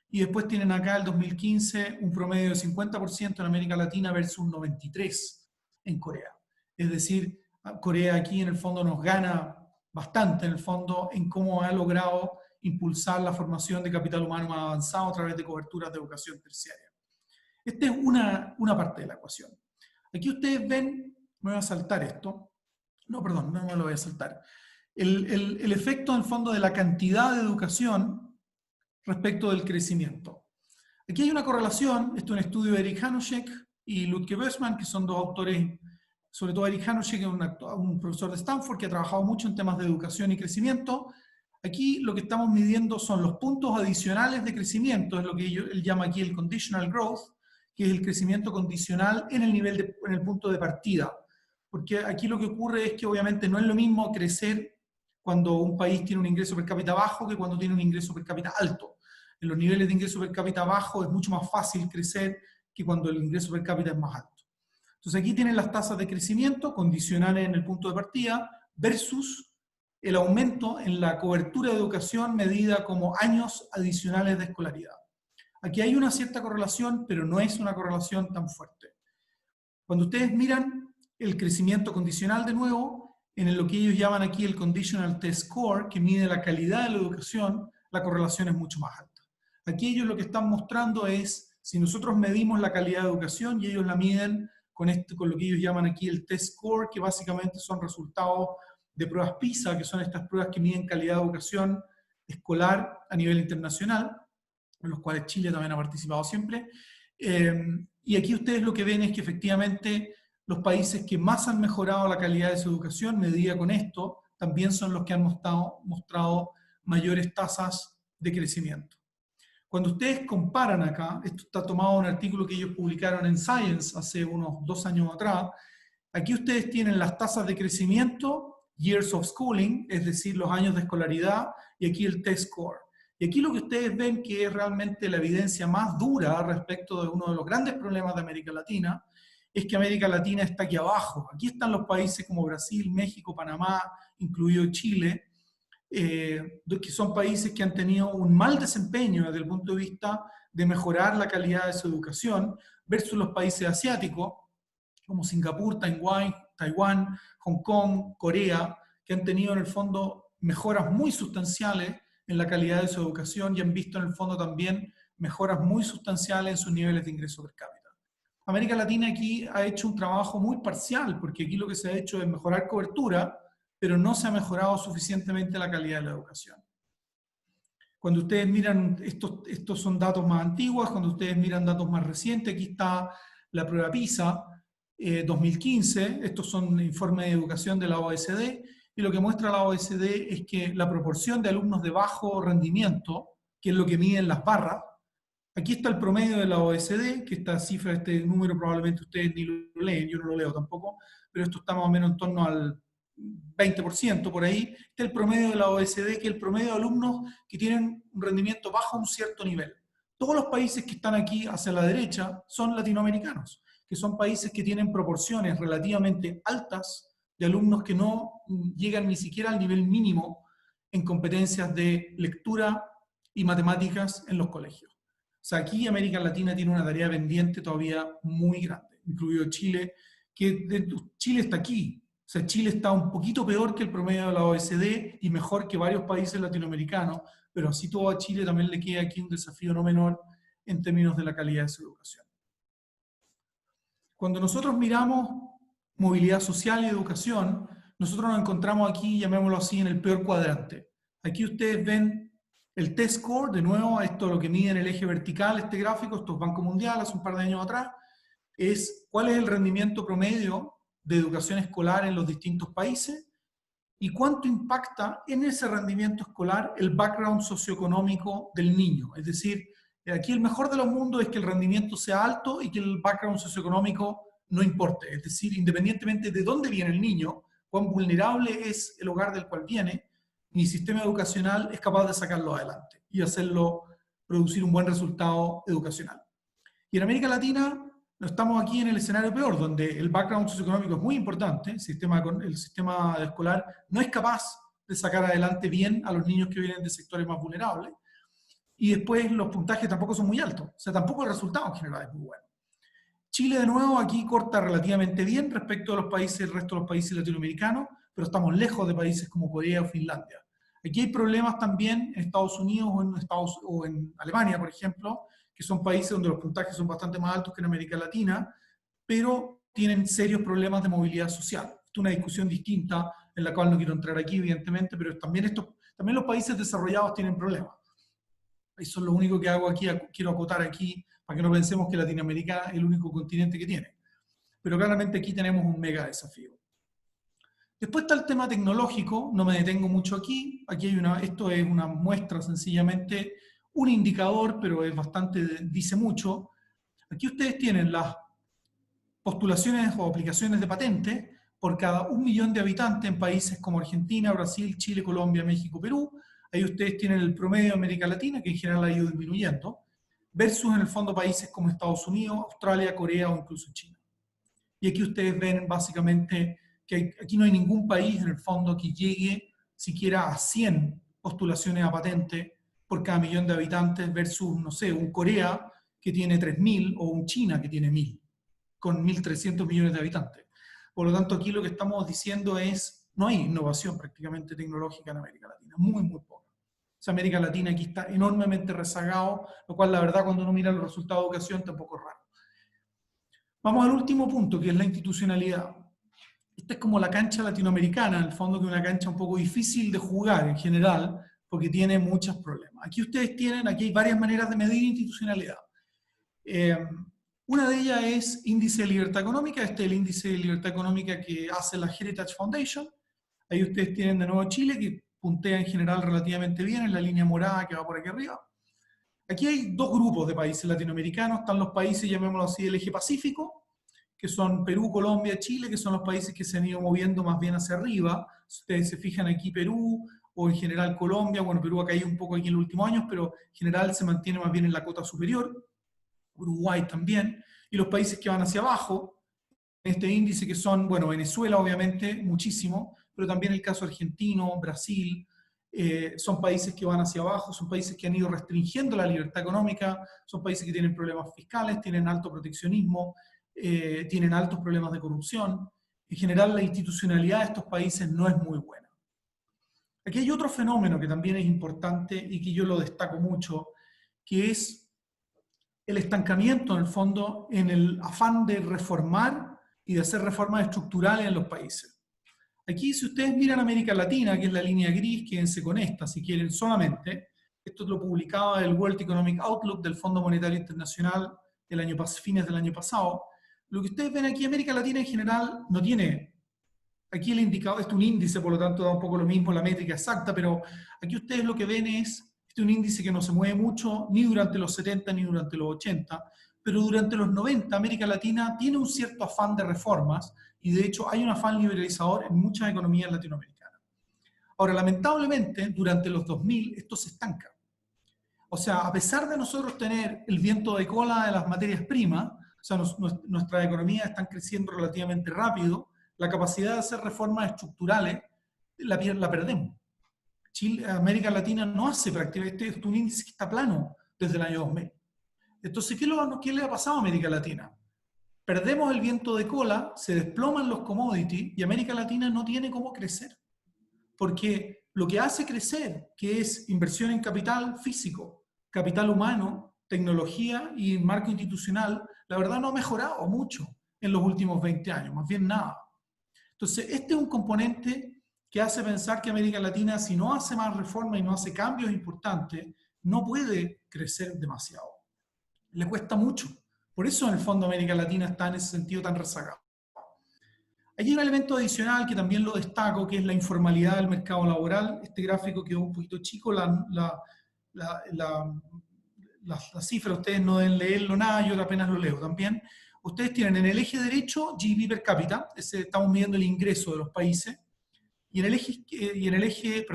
y después tienen acá el 2015 un promedio de 50% en América Latina versus 93% en Corea. Es decir, Corea aquí en el fondo nos gana bastante en el fondo en cómo ha logrado impulsar la formación de capital humano más avanzado a través de coberturas de educación terciaria. Esta es una parte de la ecuación. Aquí ustedes ven, me voy a saltar esto, no, perdón, no me lo voy a saltar, el efecto en el fondo de la cantidad de educación respecto del crecimiento. Aquí hay una correlación, esto es un estudio de Eric Hanushek y Ludwig Bösman, que son dos autores, sobre todo Eric Hanushek, que es un profesor de Stanford que ha trabajado mucho en temas de educación y crecimiento. Aquí lo que estamos midiendo son los puntos adicionales de crecimiento, es lo que él llama aquí el conditional growth, que es el crecimiento condicional en el punto de partida. Porque aquí lo que ocurre es que obviamente no es lo mismo crecer cuando un país tiene un ingreso per cápita bajo que cuando tiene un ingreso per cápita alto. En los niveles de ingreso per cápita bajo es mucho más fácil crecer que cuando el ingreso per cápita es más alto. Entonces aquí tienen las tasas de crecimiento condicionales en el punto de partida versus el aumento en la cobertura de educación medida como años adicionales de escolaridad. Aquí hay una cierta correlación, pero no es una correlación tan fuerte. Cuando ustedes miran el crecimiento condicional de nuevo, en lo que ellos llaman aquí el Conditional Test Score, que mide la calidad de la educación, la correlación es mucho más alta. Aquí ellos lo que están mostrando es, si nosotros medimos la calidad de educación y ellos la miden con lo que ellos llaman aquí el Test Score, que básicamente son resultados de pruebas PISA, que son estas pruebas que miden calidad de educación escolar a nivel internacional, en los cuales Chile también ha participado siempre. Y aquí ustedes lo que ven es que efectivamente los países que más han mejorado la calidad de su educación, medida con esto, también son los que han mostrado mayores tasas de crecimiento. Cuando ustedes comparan acá, esto está tomado de un artículo que ellos publicaron en Science hace unos 2 años atrás, aquí ustedes tienen las tasas de crecimiento, years of schooling, es decir, los años de escolaridad, y aquí el test score. Y aquí lo que ustedes ven que es realmente la evidencia más dura respecto de uno de los grandes problemas de América Latina, es que América Latina está aquí abajo. Aquí están los países como Brasil, México, Panamá, incluido Chile, que son países que han tenido un mal desempeño desde el punto de vista de mejorar la calidad de su educación, versus los países asiáticos, como Singapur, Taiwán, Hong Kong, Corea, que han tenido en el fondo mejoras muy sustanciales en la calidad de su educación y han visto en el fondo también mejoras muy sustanciales en sus niveles de ingreso per cápita. América Latina aquí ha hecho un trabajo muy parcial, porque aquí lo que se ha hecho es mejorar cobertura, pero no se ha mejorado suficientemente la calidad de la educación. Cuando ustedes miran, estos son datos más antiguos, cuando ustedes miran datos más recientes, aquí está la prueba PISA 2015, estos son informes de educación de la OECD, y lo que muestra la OECD es que la proporción de alumnos de bajo rendimiento, que es lo que miden las barras, aquí está el promedio de la OECD, que esta cifra, este número probablemente ustedes ni lo leen, yo no lo leo tampoco, pero esto está más o menos en torno al 20% por ahí, está el promedio de la OECD, que es el promedio de alumnos que tienen un rendimiento bajo un cierto nivel. Todos los países que están aquí hacia la derecha son latinoamericanos, que son países que tienen proporciones relativamente altas de alumnos que no llegan ni siquiera al nivel mínimo en competencias de lectura y matemáticas en los colegios. O sea, aquí América Latina tiene una tarea pendiente todavía muy grande, incluido Chile, que Chile está aquí. O sea, Chile está un poquito peor que el promedio de la OECD y mejor que varios países latinoamericanos, pero así todo a Chile también le queda aquí un desafío no menor en términos de la calidad de su educación. Cuando nosotros miramos movilidad social y educación, nosotros nos encontramos aquí, llamémoslo así, en el peor cuadrante. Aquí ustedes ven el test score, de nuevo, esto es lo que mide en el eje vertical, este gráfico, esto es Banco Mundial hace un par de años atrás, es cuál es el rendimiento promedio de educación escolar en los distintos países y cuánto impacta en ese rendimiento escolar el background socioeconómico del niño. Es decir, aquí el mejor de los mundos es que el rendimiento sea alto y que el background socioeconómico no importe. Es decir, independientemente de dónde viene el niño, cuán vulnerable es el hogar del cual viene, mi sistema educacional es capaz de sacarlo adelante y hacerlo producir un buen resultado educacional. Y en América Latina estamos aquí en el escenario peor, donde el background socioeconómico es muy importante, el sistema escolar no es capaz de sacar adelante bien a los niños que vienen de sectores más vulnerables, y después los puntajes tampoco son muy altos, o sea, tampoco el resultado en general es muy bueno. Chile, de nuevo, aquí corta relativamente bien respecto a los países, el resto de los países latinoamericanos, pero estamos lejos de países como Corea o Finlandia. Aquí hay problemas también en Estados Unidos o en Alemania, por ejemplo, que son países donde los puntajes son bastante más altos que en América Latina, pero tienen serios problemas de movilidad social. Esto es una discusión distinta en la cual no quiero entrar aquí, evidentemente, pero también los países desarrollados tienen problemas. Eso es lo único que hago aquí, quiero acotar aquí, para que no pensemos que Latinoamérica es el único continente que tiene. Pero claramente aquí tenemos un mega desafío. Después está el tema tecnológico, no me detengo mucho aquí. Esto es una muestra sencillamente, un indicador, pero es bastante, dice mucho. Aquí ustedes tienen las postulaciones o aplicaciones de patente por cada 1 millón de habitantes en países como Argentina, Brasil, Chile, Colombia, México, Perú. Ahí ustedes tienen el promedio de América Latina, que en general ha ido disminuyendo, versus en el fondo países como Estados Unidos, Australia, Corea o incluso China. Y aquí ustedes ven básicamente que aquí no hay ningún país en el fondo que llegue siquiera a 100 postulaciones a patente por cada millón de habitantes versus, no sé, un Corea que tiene 3.000 o un China que tiene 1.000, con 1.300 millones de habitantes. Por lo tanto, aquí lo que estamos diciendo es, no hay innovación prácticamente tecnológica en América Latina, muy, muy poca. O sea, América Latina aquí está enormemente rezagado, lo cual la verdad cuando uno mira los resultados de educación tampoco es raro. Vamos al último punto, que es la institucionalidad. Esta es como la cancha latinoamericana, en el fondo, que es una cancha un poco difícil de jugar en general, porque tiene muchos problemas. Aquí ustedes tienen, aquí hay varias maneras de medir institucionalidad. Una de ellas es índice de libertad económica. Este es el índice de libertad económica que hace la Heritage Foundation. Ahí ustedes tienen de nuevo Chile, que puntea en general relativamente bien, en la línea morada que va por aquí arriba. Aquí hay dos grupos de países latinoamericanos. Están los países, llamémoslo así, del eje Pacífico, que son Perú, Colombia, Chile, que son los países que se han ido moviendo más bien hacia arriba. Si ustedes se fijan aquí, Perú, o en general Colombia, bueno, Perú ha caído un poco aquí en los últimos años, pero en general se mantiene más bien en la cota superior. Uruguay también, y los países que van hacia abajo, este índice que son, bueno, Venezuela obviamente, muchísimo, pero también el caso argentino, Brasil, son países que van hacia abajo, son países que han ido restringiendo la libertad económica, son países que tienen problemas fiscales, tienen alto proteccionismo, tienen altos problemas de corrupción. En general, la institucionalidad de estos países no es muy buena. Aquí hay otro fenómeno que también es importante y que yo lo destaco mucho, que es el estancamiento, en el fondo, en el afán de reformar y de hacer reformas estructurales en los países. Aquí, si ustedes miran América Latina, que es la línea gris, quédense con esta, si quieren solamente. Esto lo publicaba el World Economic Outlook del Fondo Monetario Internacional fines del año pasado. Lo que ustedes ven aquí, América Latina en general no tiene, aquí el indicador, esto es un índice, por lo tanto da un poco lo mismo la métrica exacta, pero aquí ustedes lo que ven es, este es un índice que no se mueve mucho ni durante los 70 ni durante los 80, pero durante los 90 América Latina tiene un cierto afán de reformas y de hecho hay un afán liberalizador en muchas economías latinoamericanas. Ahora, lamentablemente, durante los 2000 esto se estanca. O sea, a pesar de nosotros tener el viento de cola de las materias primas, o sea, nuestras economías están creciendo relativamente rápido, la capacidad de hacer reformas estructurales la perdemos. Chile, América Latina no hace prácticamente, este es un índice que está plano desde el año 2000. Entonces, ¿qué le ha pasado a América Latina? Perdemos el viento de cola, se desploman los commodities y América Latina no tiene cómo crecer. Porque lo que hace crecer, que es inversión en capital físico, capital humano, tecnología y marco institucional, la verdad no ha mejorado mucho en los últimos 20 años, más bien nada. Entonces, este es un componente que hace pensar que América Latina, si no hace más reforma y no hace cambios importantes, no puede crecer demasiado. Le cuesta mucho. Por eso, en el fondo, América Latina está en ese sentido tan rezagado. Hay un elemento adicional que también lo destaco, que es la informalidad del mercado laboral. Este gráfico quedó un poquito chico, la cifra, ustedes no deben leerlo nada, yo apenas lo leo también. Ustedes tienen en el eje derecho GDP per cápita, estamos midiendo el ingreso de los países, y en el eje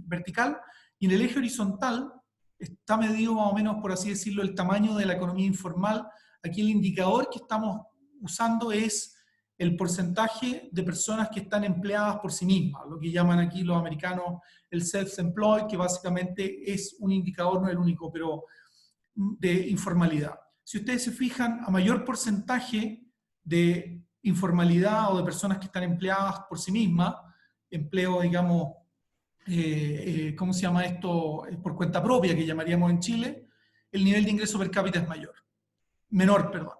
vertical, y en el eje horizontal está medido más o menos, por así decirlo, el tamaño de la economía informal. Aquí el indicador que estamos usando es el porcentaje de personas que están empleadas por sí mismas, lo que llaman aquí los americanos el self-employed, que básicamente es un indicador, no el único, pero de informalidad. Si ustedes se fijan, a mayor porcentaje de informalidad o de personas que están empleadas por sí mismas, empleo, digamos, ¿cómo se llama esto? Por cuenta propia, que llamaríamos en Chile, el nivel de ingreso per cápita es menor, perdón.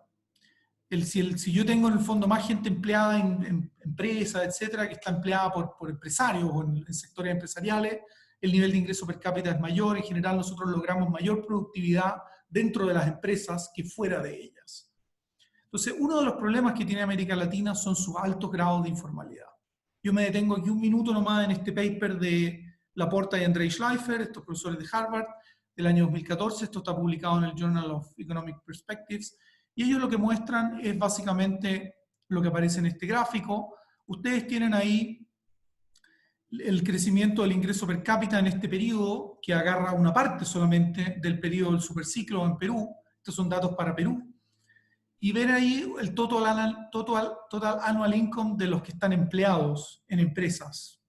Si yo tengo en el fondo más gente empleada en empresas, etcétera, que está empleada por empresarios o en sectores empresariales, el nivel de ingreso per cápita es mayor. En general nosotros logramos mayor productividad dentro de las empresas que fuera de ellas. Entonces, uno de los problemas que tiene América Latina son sus altos grados de informalidad. Yo me detengo aquí un minuto nomás en este paper de Laporta y Andrei Schleifer, estos profesores de Harvard. del año 2014, esto está publicado en el Journal of Economic Perspectives, y ellos lo que muestran es básicamente lo que aparece en este gráfico. Ustedes tienen ahí el crecimiento del ingreso per cápita en este periodo, que agarra una parte solamente del periodo del superciclo en Perú. Estos son datos para Perú. Y ver ahí el total annual income de los que están empleados en empresas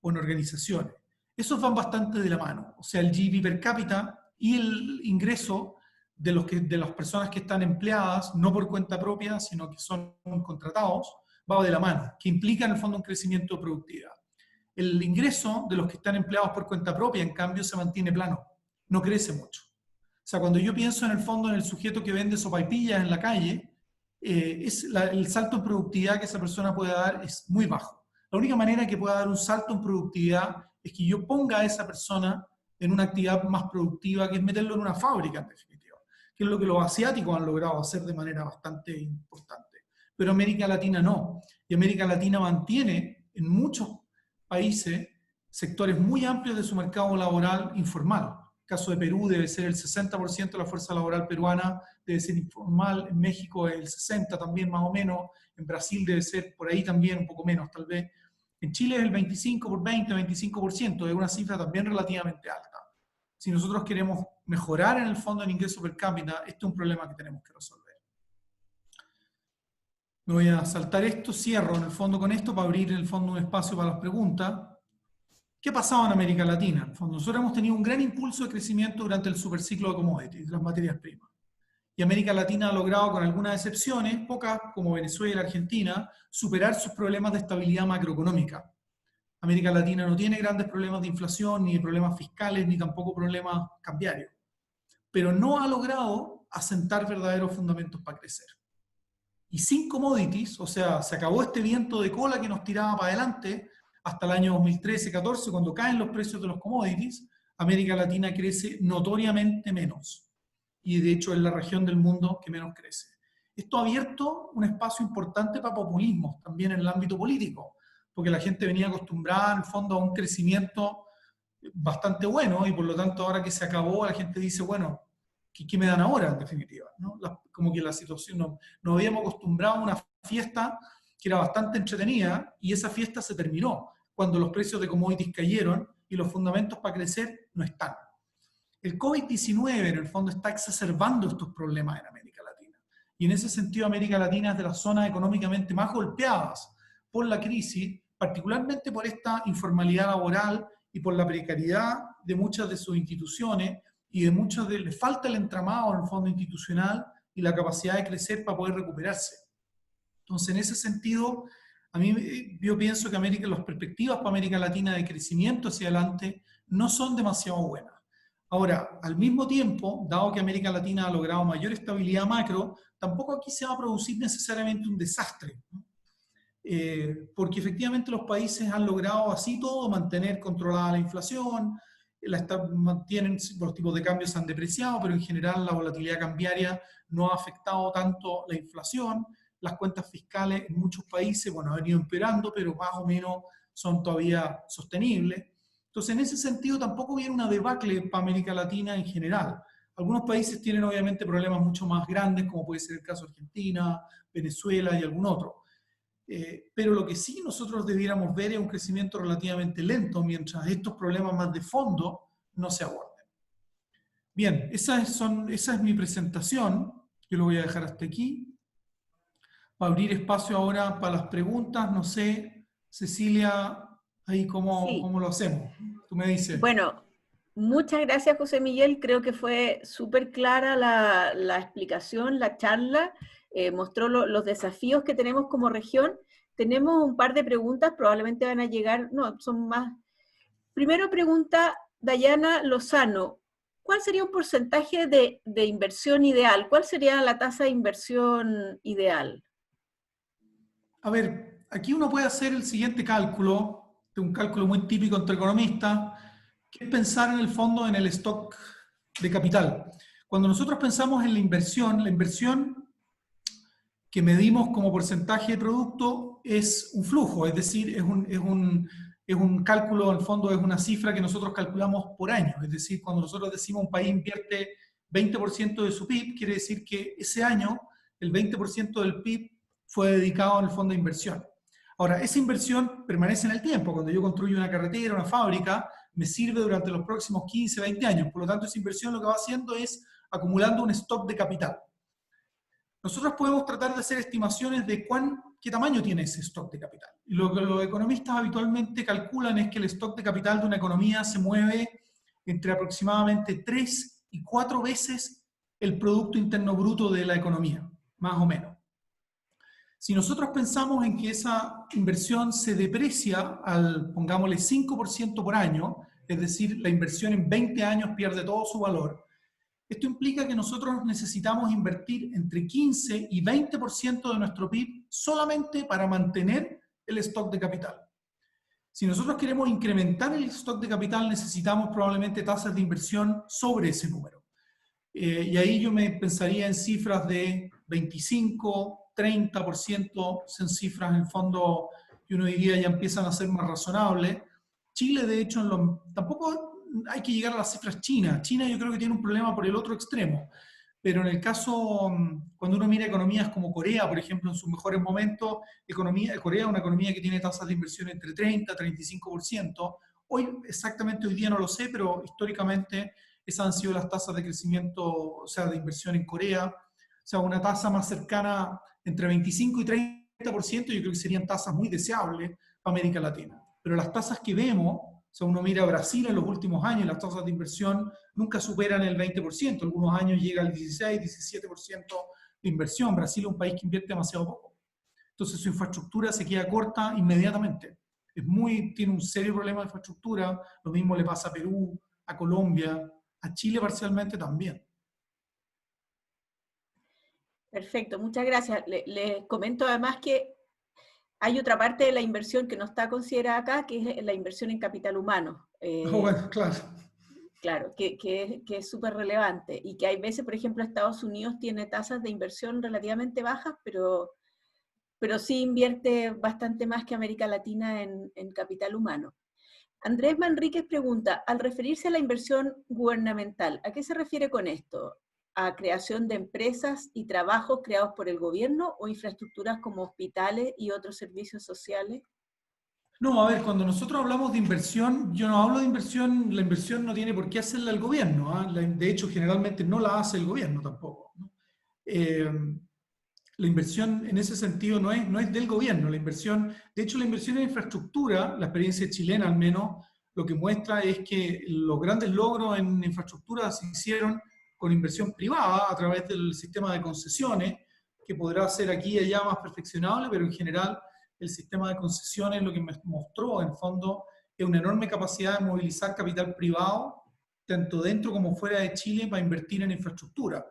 o en organizaciones. Esos van bastante de la mano. O sea, el GDP per cápita y el ingreso de las personas que están empleadas, no por cuenta propia, sino que son contratados, va de la mano, que implica en el fondo un crecimiento de productividad. El ingreso de los que están empleados por cuenta propia, en cambio, se mantiene plano, no crece mucho. O sea, cuando yo pienso en el fondo en el sujeto que vende sopaipillas en la calle, el salto en productividad que esa persona puede dar es muy bajo. La única manera que pueda dar un salto en productividad es que yo ponga a esa persona en una actividad más productiva, que es meterlo en una fábrica, en definitiva, que es lo que los asiáticos han logrado hacer de manera bastante importante. Pero América Latina no. Y América Latina mantiene en muchos países sectores muy amplios de su mercado laboral informal. El caso de Perú debe ser el 60% de la fuerza laboral peruana, debe ser informal, en México es el 60% también más o menos, en Brasil debe ser por ahí también un poco menos tal vez, en Chile es el 25%, es una cifra también relativamente alta. Si nosotros queremos mejorar en el fondo el ingreso per cápita, este es un problema que tenemos que resolver. Me voy a saltar esto, cierro en el fondo con esto para abrir en el fondo un espacio para las preguntas. ¿Qué ha pasado en América Latina? En el fondo, nosotros hemos tenido un gran impulso de crecimiento durante el superciclo de commodities, de las materias primas. Y América Latina ha logrado, con algunas excepciones, pocas como Venezuela y Argentina, superar sus problemas de estabilidad macroeconómica. América Latina no tiene grandes problemas de inflación, ni problemas fiscales, ni tampoco problemas cambiarios. Pero no ha logrado asentar verdaderos fundamentos para crecer. Y sin commodities, o sea, se acabó este viento de cola que nos tiraba para adelante hasta el año 2013-14, cuando caen los precios de los commodities, América Latina crece notoriamente menos. Y de hecho es la región del mundo que menos crece. Esto ha abierto un espacio importante para populismos, también en el ámbito político, porque la gente venía acostumbrada en el fondo a un crecimiento bastante bueno, y por lo tanto ahora que se acabó, la gente dice, bueno, ¿qué me dan ahora en definitiva? ¿No? Como que la situación, nos habíamos acostumbrado a una fiesta que era bastante entretenida, y esa fiesta se terminó cuando los precios de commodities cayeron y los fundamentos para crecer no están. El COVID-19 en el fondo está exacerbando estos problemas en América Latina. Y en ese sentido América Latina es de las zonas económicamente más golpeadas por la crisis, particularmente por esta informalidad laboral y por la precariedad de muchas de sus instituciones, y de muchos le falta el entramado en el fondo institucional y la capacidad de crecer para poder recuperarse. Entonces, en ese sentido, yo pienso que las perspectivas para América Latina de crecimiento hacia adelante no son demasiado buenas. Ahora, al mismo tiempo, dado que América Latina ha logrado mayor estabilidad macro, tampoco aquí se va a producir necesariamente un desastre, ¿no? Porque efectivamente los países han logrado así todo mantener controlada la inflación, los tipos de cambio se han depreciado, pero en general la volatilidad cambiaria no ha afectado tanto la inflación. Las cuentas fiscales en muchos países, bueno, han venido empeorando, pero más o menos son todavía sostenibles. Entonces, en ese sentido, tampoco viene una debacle para América Latina en general. Algunos países tienen obviamente problemas mucho más grandes, como puede ser el caso de Argentina, Venezuela y algún otro. Pero lo que sí nosotros debiéramos ver es un crecimiento relativamente lento mientras estos problemas más de fondo no se aborden. Bien, esa es mi presentación. Yo lo voy a dejar hasta aquí. Para abrir espacio ahora para las preguntas, no sé, Cecilia, ahí cómo lo hacemos. Tú me dices. Bueno, muchas gracias, José Miguel. Creo que fue súper clara la explicación, la charla. Mostró los desafíos que tenemos como región. Tenemos un par de preguntas, probablemente van a llegar, no, son más. Primero pregunta Dayana Lozano, ¿cuál sería un porcentaje de inversión ideal? ¿Cuál sería la tasa de inversión ideal? A ver, aquí uno puede hacer el siguiente cálculo, un cálculo muy típico entre economistas, que es pensar en el fondo en el stock de capital. Cuando nosotros pensamos en la inversión que medimos como porcentaje de producto es un flujo, es decir, es un es un cálculo, en el fondo es una cifra que nosotros calculamos por año. Es decir, cuando nosotros decimos un país invierte 20% de su PIB, quiere decir que ese año el 20% del PIB fue dedicado al fondo de inversión. Ahora, esa inversión permanece en el tiempo. Cuando yo construyo una carretera, una fábrica, me sirve durante los próximos 15, 20 años. Por lo tanto, esa inversión lo que va haciendo es acumulando un stock de capital. Nosotros podemos tratar de hacer estimaciones de qué tamaño tiene ese stock de capital. Y lo que los economistas habitualmente calculan es que el stock de capital de una economía se mueve entre aproximadamente 3 y 4 veces el Producto Interno Bruto de la economía, más o menos. Si nosotros pensamos en que esa inversión se deprecia al, pongámosle, 5% por año, es decir, la inversión en 20 años pierde todo su valor, esto implica que nosotros necesitamos invertir entre 15 y 20% de nuestro PIB solamente para mantener el stock de capital. Si nosotros queremos incrementar el stock de capital, necesitamos probablemente tasas de inversión sobre ese número. Y ahí yo me pensaría en cifras de 25, 30%, son cifras en el fondo que uno diría ya empiezan a ser más razonables. Chile, de hecho, tampoco hay que llegar a las cifras chinas. China yo creo que tiene un problema por el otro extremo. Pero en el caso, cuando uno mira economías como Corea, por ejemplo, en sus mejores momentos, Corea es una economía que tiene tasas de inversión entre 30 y 35%. Hoy, exactamente hoy día no lo sé, pero históricamente esas han sido las tasas de crecimiento, o sea, de inversión en Corea. O sea, una tasa más cercana entre 25 y 30%, yo creo que serían tasas muy deseables para América Latina. Pero las tasas que vemos, o sea, uno mira a Brasil en los últimos años, las tasas de inversión nunca superan el 20%, algunos años llega al 16, 17% de inversión. Brasil es un país que invierte demasiado poco. Entonces su infraestructura se queda corta inmediatamente. Tiene un serio problema de infraestructura, lo mismo le pasa a Perú, a Colombia, a Chile parcialmente también. Perfecto, muchas gracias. Les comento además que hay otra parte de la inversión que no está considerada acá, que es la inversión en capital humano. Bueno, claro. Claro, que es súper relevante y que hay veces, por ejemplo, Estados Unidos tiene tasas de inversión relativamente bajas, pero sí invierte bastante más que América Latina en capital humano. Andrés Manríquez pregunta, al referirse a la inversión gubernamental, ¿a qué se refiere con esto? ¿A creación de empresas y trabajos creados por el gobierno o infraestructuras como hospitales y otros servicios sociales? No, a ver, cuando nosotros hablamos de inversión, yo no hablo de inversión, la inversión no tiene por qué hacerla el gobierno, ¿ah? De hecho, generalmente no la hace el gobierno tampoco, ¿no? La inversión en ese sentido no es del gobierno, la inversión, de hecho la inversión en infraestructura, la experiencia chilena al menos, lo que muestra es que los grandes logros en infraestructura se hicieron con inversión privada a través del sistema de concesiones, que podrá ser aquí y allá más perfeccionable, pero en general el sistema de concesiones lo que me mostró en el fondo es una enorme capacidad de movilizar capital privado, tanto dentro como fuera de Chile, para invertir en infraestructura.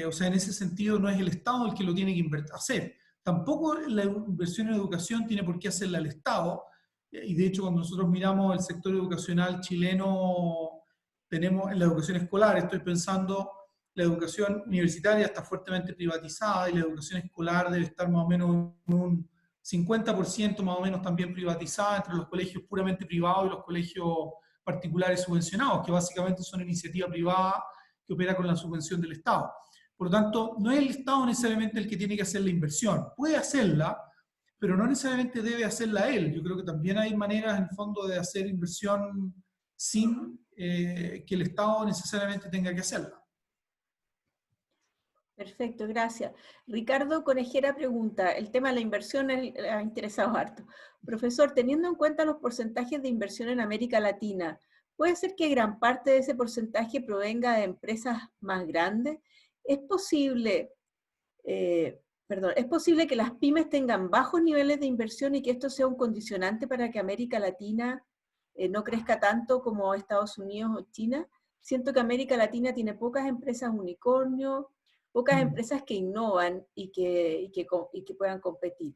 O sea, en ese sentido no es el Estado el que lo tiene que hacer. Tampoco la inversión en educación tiene por qué hacerla el Estado. Y de hecho, cuando nosotros miramos el sector educacional chileno, tenemos en la educación escolar, estoy pensando, la educación universitaria está fuertemente privatizada y la educación escolar debe estar más o menos en un 50% más o menos también privatizada entre los colegios puramente privados y los colegios particulares subvencionados, que básicamente son iniciativa privada que opera con la subvención del Estado. Por lo tanto, no es el Estado necesariamente el que tiene que hacer la inversión. Puede hacerla, pero no necesariamente debe hacerla él. Yo creo que también hay maneras, en el fondo, de hacer inversión sin que el Estado necesariamente tenga que hacerla. Perfecto, gracias. Ricardo Conejera pregunta, el tema de la inversión le ha interesado harto. Profesor, teniendo en cuenta los porcentajes de inversión en América Latina, ¿puede ser que gran parte de ese porcentaje provenga de empresas más grandes? ¿Es posible, ¿es posible que las pymes tengan bajos niveles de inversión y que esto sea un condicionante para que América Latina no crezca tanto como Estados Unidos o China? Siento que América Latina tiene pocas empresas unicornio, pocas empresas que innovan y que puedan competir.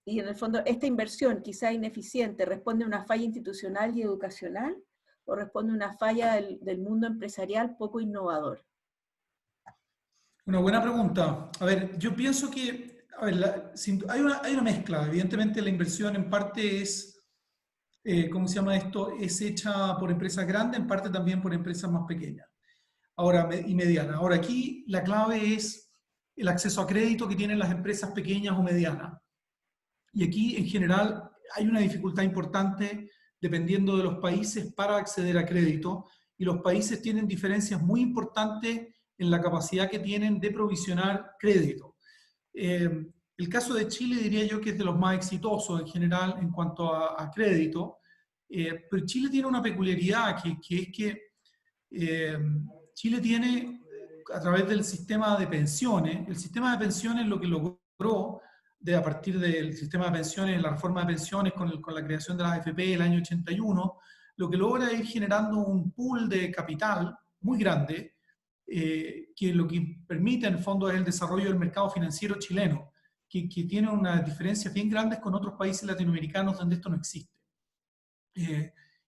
Y en el fondo, esta inversión, quizá ineficiente, ¿responde a una falla institucional y educacional o responde a una falla del mundo empresarial poco innovador? Una buena pregunta. A ver, yo pienso que A ver, hay una mezcla. Evidentemente la inversión en parte es, ¿cómo se llama esto? Es hecha por empresas grandes, en parte también por empresas más pequeñas y medianas. Ahora aquí la clave es el acceso a crédito que tienen las empresas pequeñas o medianas. Y aquí en general hay una dificultad importante dependiendo de los países para acceder a crédito, y los países tienen diferencias muy importantes en la capacidad que tienen de provisionar crédito. El caso de Chile diría yo que es de los más exitosos en general en cuanto a crédito, pero Chile tiene una peculiaridad que es que eh, Chile tiene, a través del sistema de pensiones, el sistema de pensiones lo que logró a partir del sistema de pensiones, la reforma de pensiones con la creación de las AFP el año 81, lo que logra es ir generando un pool de capital muy grande, que lo que permite en el fondo es el desarrollo del mercado financiero chileno, que tiene unas diferencias bien grandes con otros países latinoamericanos donde esto no existe.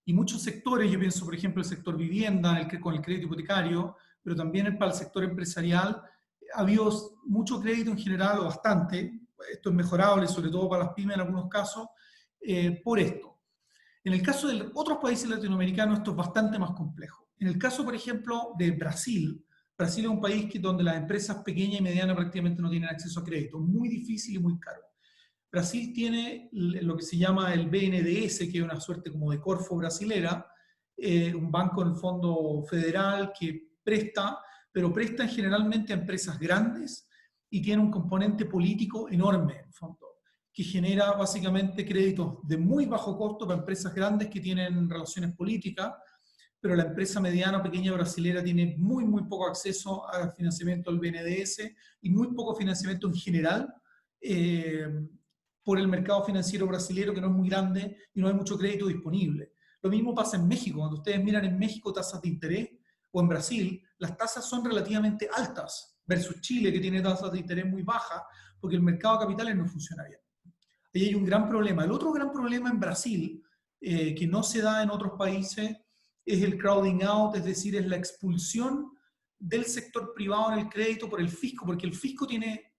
Y muchos sectores, yo pienso por ejemplo el sector vivienda, con el crédito hipotecario, pero también para el sector empresarial, ha habido mucho crédito en general, o bastante, esto es mejorable, sobre todo para las pymes en algunos casos, por esto. En el caso de otros países latinoamericanos esto es bastante más complejo. En el caso, por ejemplo, de Brasil, Brasil es un país donde las empresas pequeñas y medianas prácticamente no tienen acceso a crédito, muy difícil y muy caro. Brasil tiene lo que se llama el BNDES, que es una suerte como de Corfo brasilera, un banco en el fondo federal que presta, pero presta generalmente a empresas grandes y tiene un componente político enorme, en el fondo, que genera básicamente créditos de muy bajo costo para empresas grandes que tienen relaciones políticas, pero la empresa mediana o pequeña brasilera tiene muy, muy poco acceso al financiamiento del BNDES y muy poco financiamiento en general, por el mercado financiero brasileño, que no es muy grande y no hay mucho crédito disponible. Lo mismo pasa en México. Cuando ustedes miran en México tasas de interés, o en Brasil, las tasas son relativamente altas versus Chile, que tiene tasas de interés muy bajas, porque el mercado de capitales no funciona bien. Ahí hay un gran problema. El otro gran problema en Brasil, que no se da en otros países, es el crowding out, es decir, es la expulsión del sector privado en el crédito por el fisco, porque el fisco tiene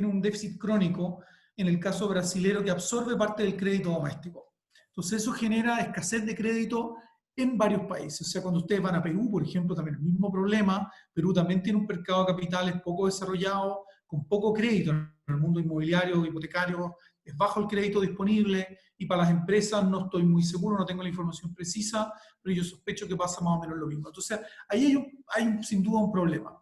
un déficit crónico, en el caso brasilero, que absorbe parte del crédito doméstico. Entonces eso genera escasez de crédito en varios países. O sea, cuando ustedes van a Perú, por ejemplo, también el mismo problema. Perú también tiene un mercado de capitales poco desarrollado, con poco crédito en el mundo inmobiliario, hipotecario, es bajo el crédito disponible, y para las empresas no estoy muy seguro, no tengo la información precisa, pero yo sospecho que pasa más o menos lo mismo. Entonces, ahí hay sin duda un problema.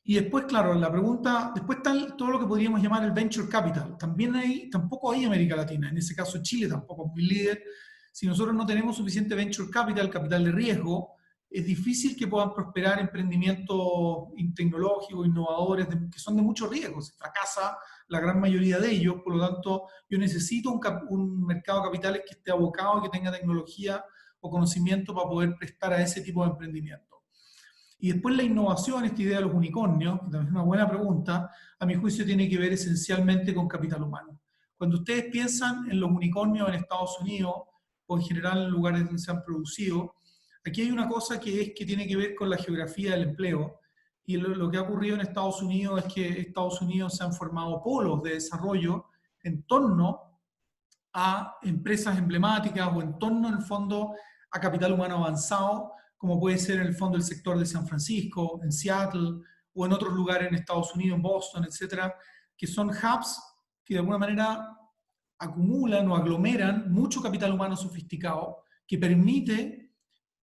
Y después, claro, la pregunta, después está todo lo que podríamos llamar el venture capital. Tampoco hay América Latina, en ese caso Chile tampoco es muy líder. Si nosotros no tenemos suficiente venture capital, capital de riesgo, es difícil que puedan prosperar emprendimientos tecnológicos, innovadores, que son de mucho riesgo. Se fracasa la gran mayoría de ellos, por lo tanto, yo necesito un mercado de capitales que esté abocado, que tenga tecnología o conocimiento para poder prestar a ese tipo de emprendimiento. Y después la innovación, esta idea de los unicornios, que también es una buena pregunta, a mi juicio tiene que ver esencialmente con capital humano. Cuando ustedes piensan en los unicornios en Estados Unidos, o en general en lugares donde se han producido, aquí hay una cosa que tiene que ver con la geografía del empleo. Y lo que ha ocurrido en Estados Unidos es que en Estados Unidos se han formado polos de desarrollo en torno a empresas emblemáticas, o en torno, en el fondo, a capital humano avanzado, como puede ser en el fondo el sector de San Francisco, en Seattle, o en otros lugares en Estados Unidos, en Boston, etcétera, que son hubs que de alguna manera acumulan o aglomeran mucho capital humano sofisticado, que permite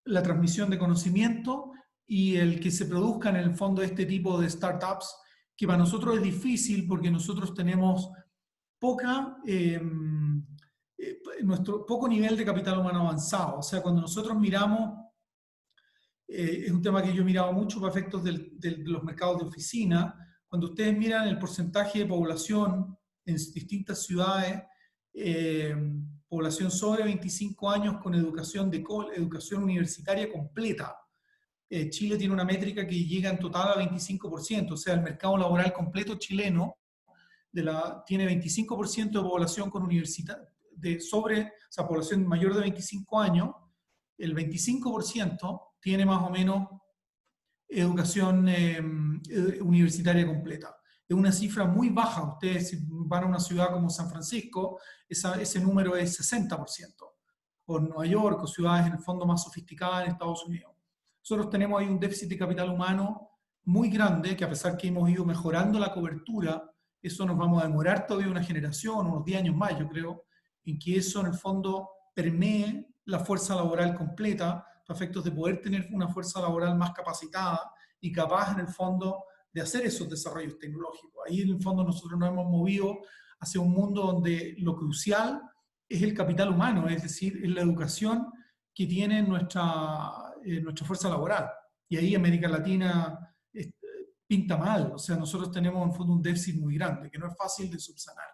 la transmisión de conocimiento y el que se produzcan en el fondo este tipo de startups, que para nosotros es difícil porque nosotros tenemos nuestro poco nivel de capital humano avanzado. O sea, cuando nosotros miramos, es un tema que yo he mirado mucho para efectos de los mercados de oficina, cuando ustedes miran el porcentaje de población en distintas ciudades, población sobre 25 años con educación universitaria completa. Chile tiene una métrica que llega en total a 25%, o sea, el mercado laboral completo chileno tiene 25% de población con o sea, población mayor de 25 años, el 25% tiene más o menos educación universitaria completa. es una cifra muy baja. Ustedes si van a una ciudad como San Francisco, ese número es 60%, o Nueva York, o ciudades en el fondo más sofisticadas en Estados Unidos. Nosotros tenemos ahí un déficit de capital humano muy grande, que a pesar que hemos ido mejorando la cobertura, eso nos vamos a demorar todavía una generación, unos 10 años más, yo creo, en que eso en el fondo permee la fuerza laboral completa, para efectos de poder tener una fuerza laboral más capacitada y capaz en el fondo de hacer esos desarrollos tecnológicos. Ahí en el fondo nosotros nos hemos movido hacia un mundo donde lo crucial es el capital humano, es decir, es la educación que tiene nuestra fuerza laboral. Y ahí América Latina pinta mal, o sea, nosotros tenemos en fondo un déficit muy grande, que no es fácil de subsanar.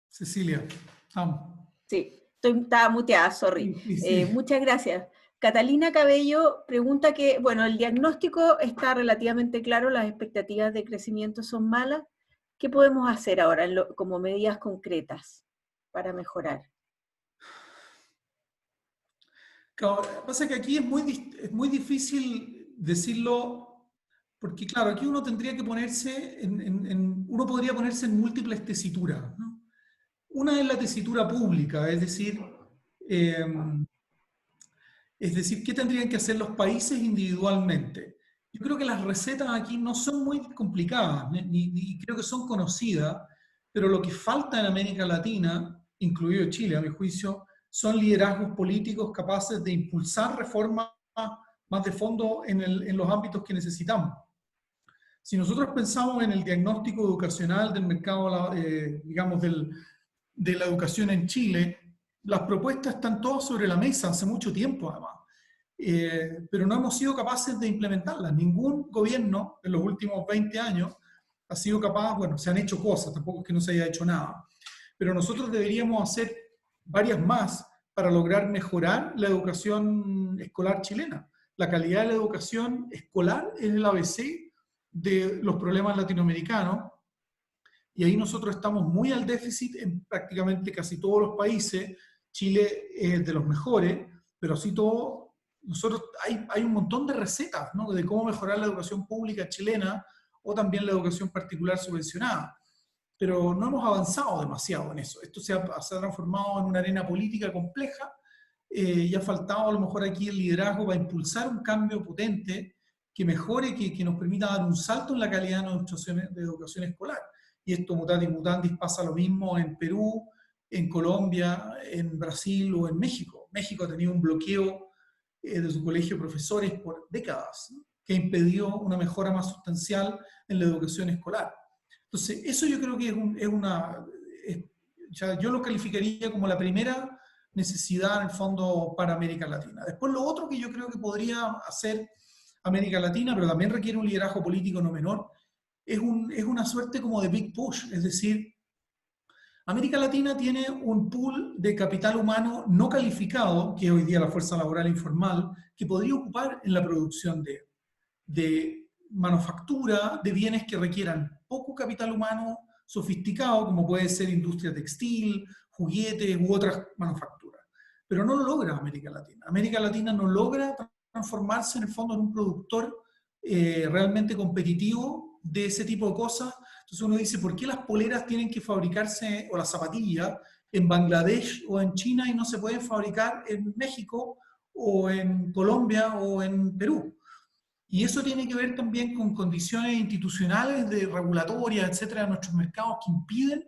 Cecilia, vamos. Sí, estaba muteada, sorry. Sí, sí. Muchas gracias. Catalina Cabello pregunta que, bueno, el diagnóstico está relativamente claro, las expectativas de crecimiento son malas. ¿Qué podemos hacer ahora como medidas concretas para mejorar? Claro, pasa que aquí es muy difícil decirlo, porque claro, aquí uno tendría que ponerse uno podría ponerse en múltiples tesituras, ¿no? Una es la tesitura pública, eh, es decir, ¿qué tendrían que hacer los países individualmente? Yo creo que las recetas aquí no son muy complicadas, ni creo que son conocidas, pero lo que falta en América Latina, incluido Chile, a mi juicio, son liderazgos políticos capaces de impulsar reformas más de fondo en los ámbitos que necesitamos. Si nosotros pensamos en el diagnóstico educacional del mercado, digamos, de la educación en Chile, las propuestas están todas sobre la mesa hace mucho tiempo, además. Pero no hemos sido capaces de implementarlas. Ningún gobierno en los últimos 20 años ha sido capaz, bueno, se han hecho cosas, tampoco es que no se haya hecho nada, pero nosotros deberíamos hacer varias más para lograr mejorar la educación escolar chilena. La calidad de la educación escolar es el ABC de los problemas latinoamericanos, y ahí nosotros estamos muy al déficit en prácticamente casi todos los países. Chile es de los mejores, pero así todo, nosotros hay un montón de recetas, ¿no?, de cómo mejorar la educación pública chilena o también la educación particular subvencionada. Pero no hemos avanzado demasiado en eso. Esto se ha transformado en una arena política compleja y ha faltado a lo mejor aquí el liderazgo para impulsar un cambio potente que mejore, que nos permita dar un salto en la calidad de educación escolar. Y esto mutatis mutandis pasa lo mismo en Perú, en Colombia, en Brasil o en México. México ha tenido un bloqueo de su colegio de profesores por décadas, ¿no?, que ha impedido una mejora más sustancial en la educación escolar. Entonces, eso yo creo que yo lo calificaría como la primera necesidad en el fondo para América Latina. Después lo otro que yo creo que podría hacer América Latina, pero también requiere un liderazgo político no menor, es una suerte como de big push, es decir, América Latina tiene un pool de capital humano no calificado, que es hoy día la fuerza laboral informal, que podría ocupar en la producción de manufactura, de bienes que requieran poco capital humano sofisticado, como puede ser industria textil, juguetes u otras manufacturas. Pero no lo logra América Latina. América Latina no logra transformarse en el fondo en un productor realmente competitivo de ese tipo de cosas. Entonces uno dice, ¿por qué las poleras tienen que fabricarse, o las zapatillas, en Bangladesh o en China y no se pueden fabricar en México o en Colombia o en Perú? Y eso tiene que ver también con condiciones institucionales, de regulatorias, etcétera, de nuestros mercados que impiden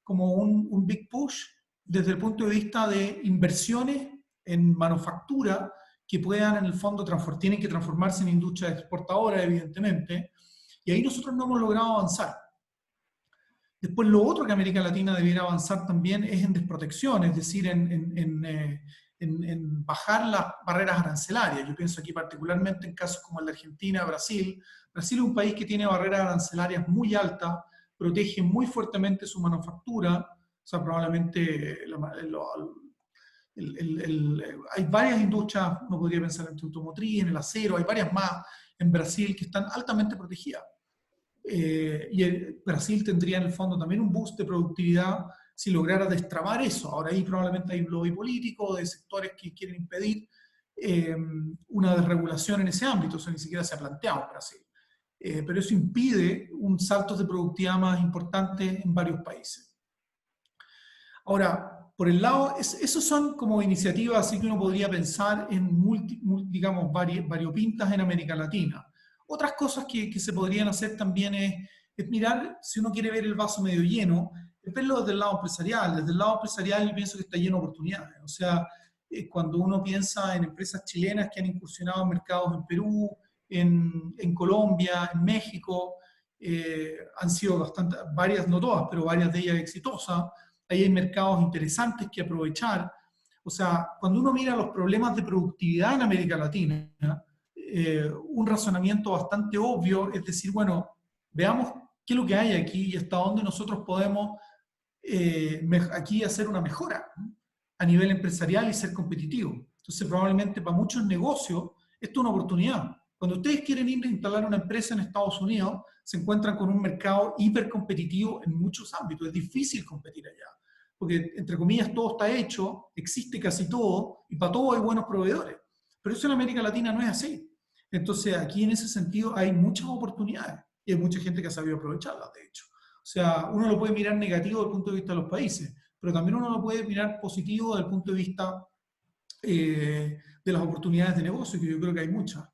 como un big push desde el punto de vista de inversiones en manufactura que puedan en el fondo tienen que transformarse en industria exportadora, evidentemente, y ahí nosotros no hemos logrado avanzar. Después lo otro que América Latina debiera avanzar también es en desprotección, es decir, en bajar las barreras arancelarias. Yo pienso aquí particularmente en casos como el de Argentina, Brasil. Brasil es un país que tiene barreras arancelarias muy altas, protege muy fuertemente su manufactura, o sea, probablemente hay varias industrias, uno podría pensar en la automotriz, en el acero, hay varias más en Brasil que están altamente protegidas. Brasil tendría en el fondo también un boost de productividad si lograra destrabar eso. Ahora ahí probablemente hay un lobby político de sectores que quieren impedir una desregulación en ese ámbito, eso ni siquiera se ha planteado en Brasil. Pero eso impide un salto de productividad más importante en varios países. Ahora, por el lado, esos son como iniciativas así que uno podría pensar en digamos, variopintas en América Latina. Otras cosas que se podrían hacer también es mirar, si uno quiere ver el vaso medio lleno, es verlo desde el lado empresarial. Desde el lado empresarial yo pienso que está lleno de oportunidades. O sea, cuando uno piensa en empresas chilenas que han incursionado en mercados en Perú, en Colombia, en México, han sido bastante, varias, no todas, pero varias de ellas exitosas. Ahí hay mercados interesantes que aprovechar. O sea, cuando uno mira los problemas de productividad en América Latina, un razonamiento bastante obvio es decir, bueno, veamos qué es lo que hay aquí y hasta dónde nosotros podemos aquí hacer una mejora, ¿no?, a nivel empresarial y ser competitivo. Entonces, probablemente para muchos negocios esto es una oportunidad. Cuando ustedes quieren ir a instalar una empresa en Estados Unidos, se encuentran con un mercado hipercompetitivo en muchos ámbitos. Es difícil competir allá, porque, entre comillas, todo está hecho, existe casi todo, y para todo hay buenos proveedores. Pero eso en América Latina no es así. Entonces, aquí en ese sentido hay muchas oportunidades, y hay mucha gente que ha sabido aprovecharlas, de hecho. O sea, uno lo puede mirar negativo desde el punto de vista de los países, pero también uno lo puede mirar positivo desde el punto de vista de las oportunidades de negocio, que yo creo que hay muchas.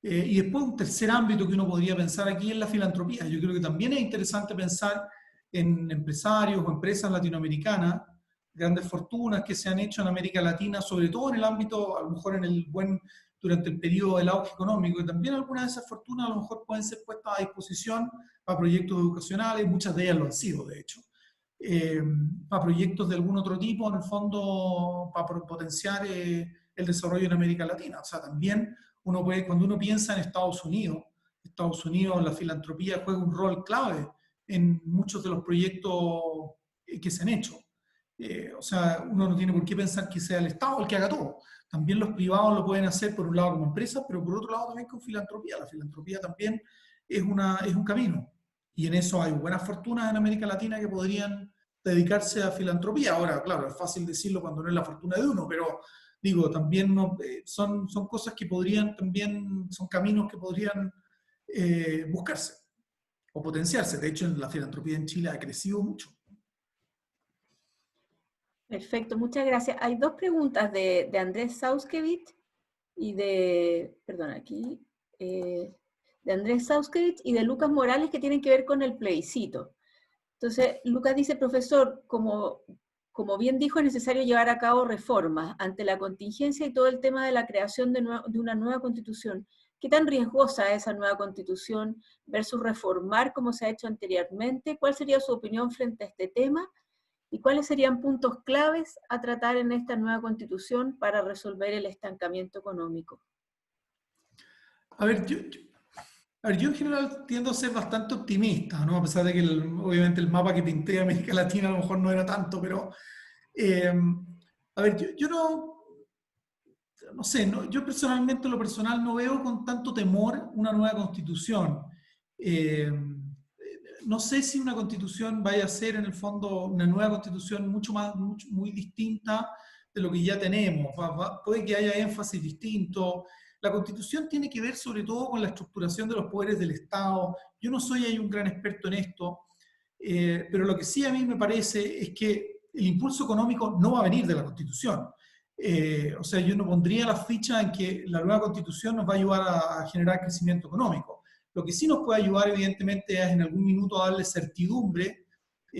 Y después un tercer ámbito que uno podría pensar aquí es la filantropía. Yo creo que también es interesante pensar en empresarios o empresas latinoamericanas, grandes fortunas que se han hecho en América Latina, sobre todo en el ámbito, a lo mejor durante el periodo del auge económico, y también algunas de esas fortunas a lo mejor pueden ser puestas a disposición para proyectos educacionales, muchas de ellas lo han sido, de hecho. Para proyectos de algún otro tipo, en el fondo, para potenciar el desarrollo en América Latina. O sea, también uno puede, cuando uno piensa en Estados Unidos, la filantropía juega un rol clave en muchos de los proyectos que se han hecho. O sea, uno no tiene por qué pensar que sea el Estado el que haga todo. También los privados lo pueden hacer por un lado como empresas, pero por otro lado también con filantropía. La filantropía también es un camino. Y en eso hay buenas fortunas en América Latina que podrían dedicarse a filantropía. Ahora, claro, es fácil decirlo cuando no es la fortuna de uno, pero digo, también no, son cosas que podrían también, son caminos que podrían buscarse o potenciarse. De hecho, la filantropía en Chile ha crecido mucho. Perfecto, muchas gracias. Hay dos preguntas de Andrés Sauskevich y de Andrés Sauskevich y de Lucas Morales que tienen que ver con el plebiscito. Entonces, Lucas dice, profesor, como bien dijo, es necesario llevar a cabo reformas ante la contingencia y todo el tema de la creación de una nueva constitución. ¿Qué tan riesgosa es esa nueva constitución versus reformar como se ha hecho anteriormente? ¿Cuál sería su opinión frente a este tema? ¿Y cuáles serían puntos claves a tratar en esta nueva constitución para resolver el estancamiento económico? A ver, yo en general tiendo a ser bastante optimista, ¿no? A pesar de que obviamente el mapa que pinté de América Latina a lo mejor no era tanto, pero a ver, yo no sé, yo personalmente, lo personal, no veo con tanto temor una nueva constitución. Eh, no sé si una constitución vaya a ser en el fondo una nueva constitución muy distinta de lo que ya tenemos. Puede que haya énfasis distinto. La constitución tiene que ver sobre todo con la estructuración de los poderes del Estado. Yo no soy ahí un gran experto en esto, pero lo que sí a mí me parece es que el impulso económico no va a venir de la constitución. O sea, yo no pondría la ficha en que la nueva constitución nos va a ayudar a generar crecimiento económico. Lo que sí nos puede ayudar, evidentemente, es en algún minuto a darle certidumbre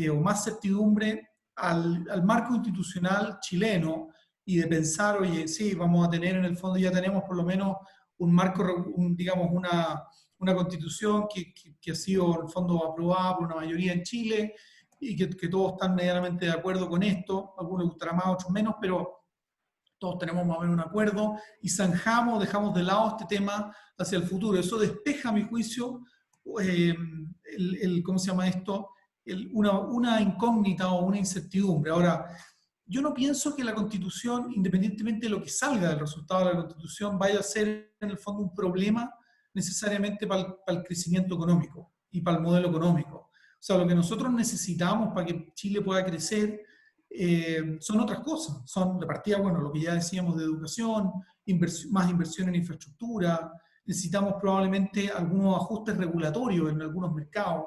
o más certidumbre al marco institucional chileno y de pensar, oye, sí, vamos a tener en el fondo, ya tenemos por lo menos un marco, digamos, una constitución que ha sido en el fondo aprobada por una mayoría en Chile y que todos están medianamente de acuerdo con esto. A algunos les gustará más, a otros menos, pero todos tenemos más o menos un acuerdo y dejamos de lado este tema hacia el futuro. Eso despeja, a mi juicio, ¿cómo se llama esto? Una incógnita o una incertidumbre. Ahora, yo no pienso que la Constitución, independientemente de lo que salga del resultado de la Constitución, vaya a ser en el fondo un problema necesariamente para el crecimiento económico y para el modelo económico. O sea, lo que nosotros necesitamos para que Chile pueda crecer son otras cosas. Son de partida, bueno, lo que ya decíamos de educación, más inversión en infraestructura, necesitamos probablemente algunos ajustes regulatorios en algunos mercados.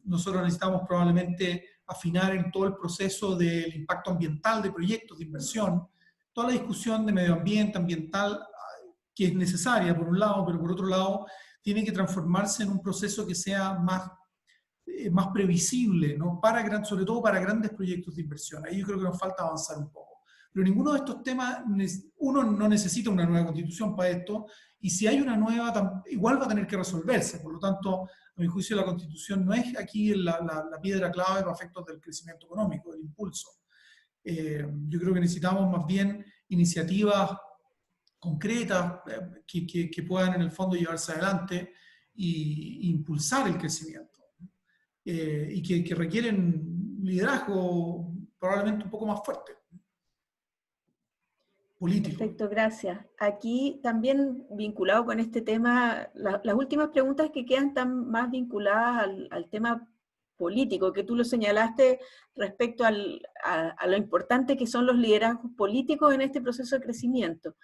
Nosotros necesitamos probablemente afinar en todo el proceso del impacto ambiental de proyectos de inversión, toda la discusión de medio ambiente, ambiental, que es necesaria por un lado, pero por otro lado tiene que transformarse en un proceso que sea más previsible, ¿no? Sobre todo para grandes proyectos de inversión. Ahí yo creo que nos falta avanzar un poco. Pero ninguno de estos temas, uno no necesita una nueva constitución para esto, y si hay una nueva, igual va a tener que resolverse. Por lo tanto, a mi juicio, la constitución no es aquí la piedra clave para efectos del crecimiento económico, del impulso. Yo creo que necesitamos más bien iniciativas concretas que puedan en el fondo llevarse adelante e impulsar el crecimiento. Y que requieren liderazgo probablemente un poco más fuerte, político. Perfecto, gracias. Aquí también vinculado con este tema, las últimas preguntas que quedan están más vinculadas al tema político, que tú lo señalaste respecto a lo importante que son los liderazgos políticos en este proceso de crecimiento.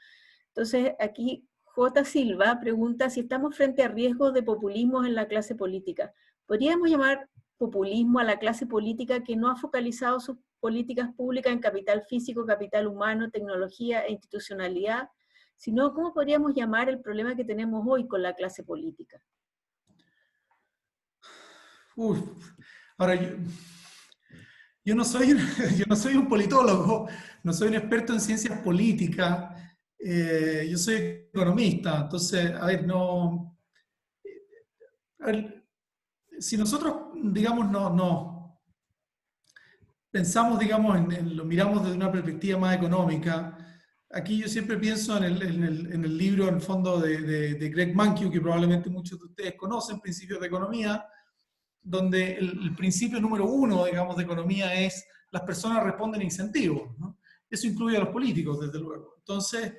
Entonces, aquí J. Silva pregunta si estamos frente a riesgos de populismo en la clase política. ¿Podríamos llamar populismo a la clase política que no ha focalizado sus políticas públicas en capital físico, capital humano, tecnología e institucionalidad? Sino, ¿cómo podríamos llamar el problema que tenemos hoy con la clase política? Ahora, yo no soy un politólogo, no soy un experto en ciencias políticas, yo soy economista, entonces, si nosotros, digamos, no pensamos, digamos, lo miramos desde una perspectiva más económica, aquí yo siempre pienso en el libro, en el fondo, de Greg Mankiw, que probablemente muchos de ustedes conocen, Principios de Economía, donde el principio número uno, digamos, de economía es las personas responden a incentivos, ¿no? Eso incluye a los políticos, desde luego. Entonces,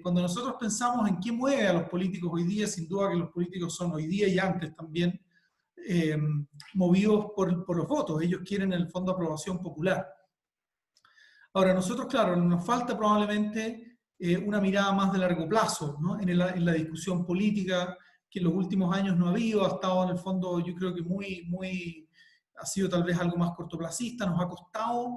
cuando nosotros pensamos en qué mueve a los políticos hoy día, sin duda que los políticos son hoy día y antes también movidos por los votos. Ellos quieren en el fondo aprobación popular. Ahora, nosotros, claro, nos falta probablemente una mirada más de largo plazo, ¿no? En la discusión política, que en los últimos años no ha habido, ha estado en el fondo, yo creo que ha sido tal vez algo más cortoplacista, nos ha costado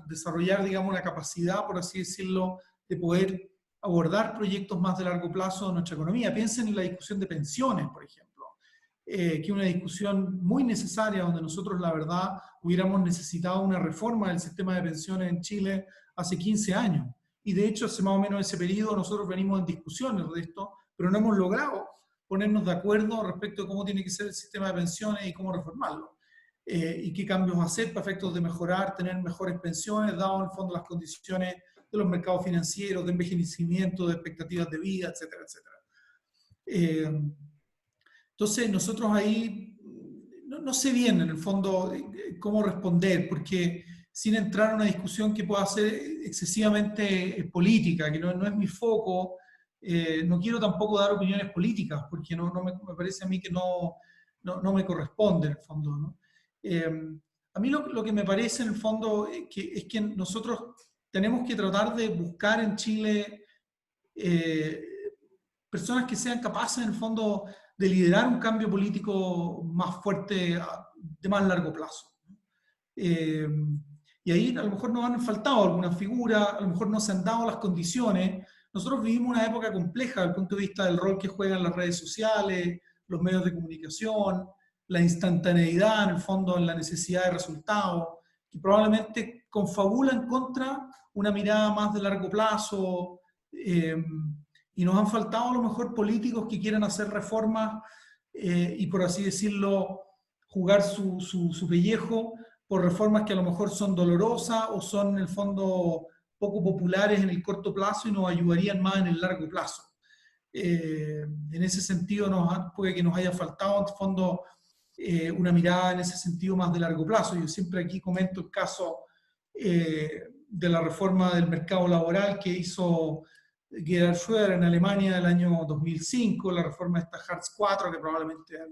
desarrollar, digamos, una capacidad, por así decirlo, de poder abordar proyectos más de largo plazo en nuestra economía. Piensen en la discusión de pensiones, por ejemplo, que es una discusión muy necesaria, donde nosotros, la verdad, hubiéramos necesitado una reforma del sistema de pensiones en Chile hace 15 años. Y de hecho, hace más o menos ese periodo nosotros venimos en discusiones de esto, pero no hemos logrado ponernos de acuerdo respecto a cómo tiene que ser el sistema de pensiones y cómo reformarlo. Y qué cambios hacer para efectos de mejorar, tener mejores pensiones, dado en el fondo las condiciones de los mercados financieros, de envejecimiento, de expectativas de vida, etcétera, etcétera. Entonces, nosotros ahí no sé bien, en el fondo, cómo responder, porque sin entrar en una discusión que pueda ser excesivamente política, que no es mi foco, no quiero tampoco dar opiniones políticas, porque me parece a mí que no me corresponde, en el fondo, ¿no? A mí lo que me parece, en el fondo, es que nosotros tenemos que tratar de buscar en Chile personas que sean capaces, en el fondo, de liderar un cambio político más fuerte, de más largo plazo. Y ahí a lo mejor nos han faltado algunas figuras, a lo mejor no se han dado las condiciones. Nosotros vivimos una época compleja desde el punto de vista del rol que juegan las redes sociales, los medios de comunicación, la instantaneidad, en el fondo, en la necesidad de resultados, que probablemente confabulan contra una mirada más de largo plazo, y nos han faltado a lo mejor políticos que quieran hacer reformas y, por así decirlo, jugar su pellejo por reformas que a lo mejor son dolorosas o son en el fondo poco populares en el corto plazo y nos ayudarían más en el largo plazo. En ese sentido, puede que nos haya faltado en el fondo una mirada en ese sentido más de largo plazo. Yo siempre aquí comento el caso de la reforma del mercado laboral que hizo Gerhard Schröder en Alemania el año 2005, la reforma de esta Hartz IV, que probablemente la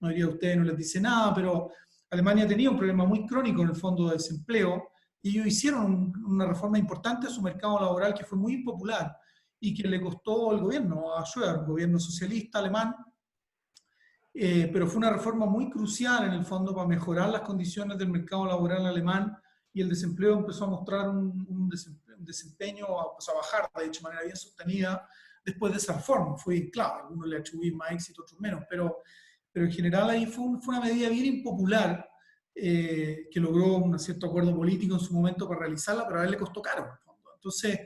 mayoría de ustedes no les dice nada, pero Alemania tenía un problema muy crónico en el fondo de desempleo, y ellos hicieron una reforma importante a su mercado laboral que fue muy impopular y que le costó el gobierno a Schröder, gobierno socialista alemán, pero fue una reforma muy crucial en el fondo para mejorar las condiciones del mercado laboral alemán, y el desempleo empezó a mostrar un desempeño, pues a bajar de hecho de manera bien sostenida después de esa reforma. Fue claro, algunos le atribuyen más éxito, otros menos, pero en general ahí fue una medida bien impopular, que logró un cierto acuerdo político en su momento para realizarla, pero a él le costó caro en el fondo. Entonces,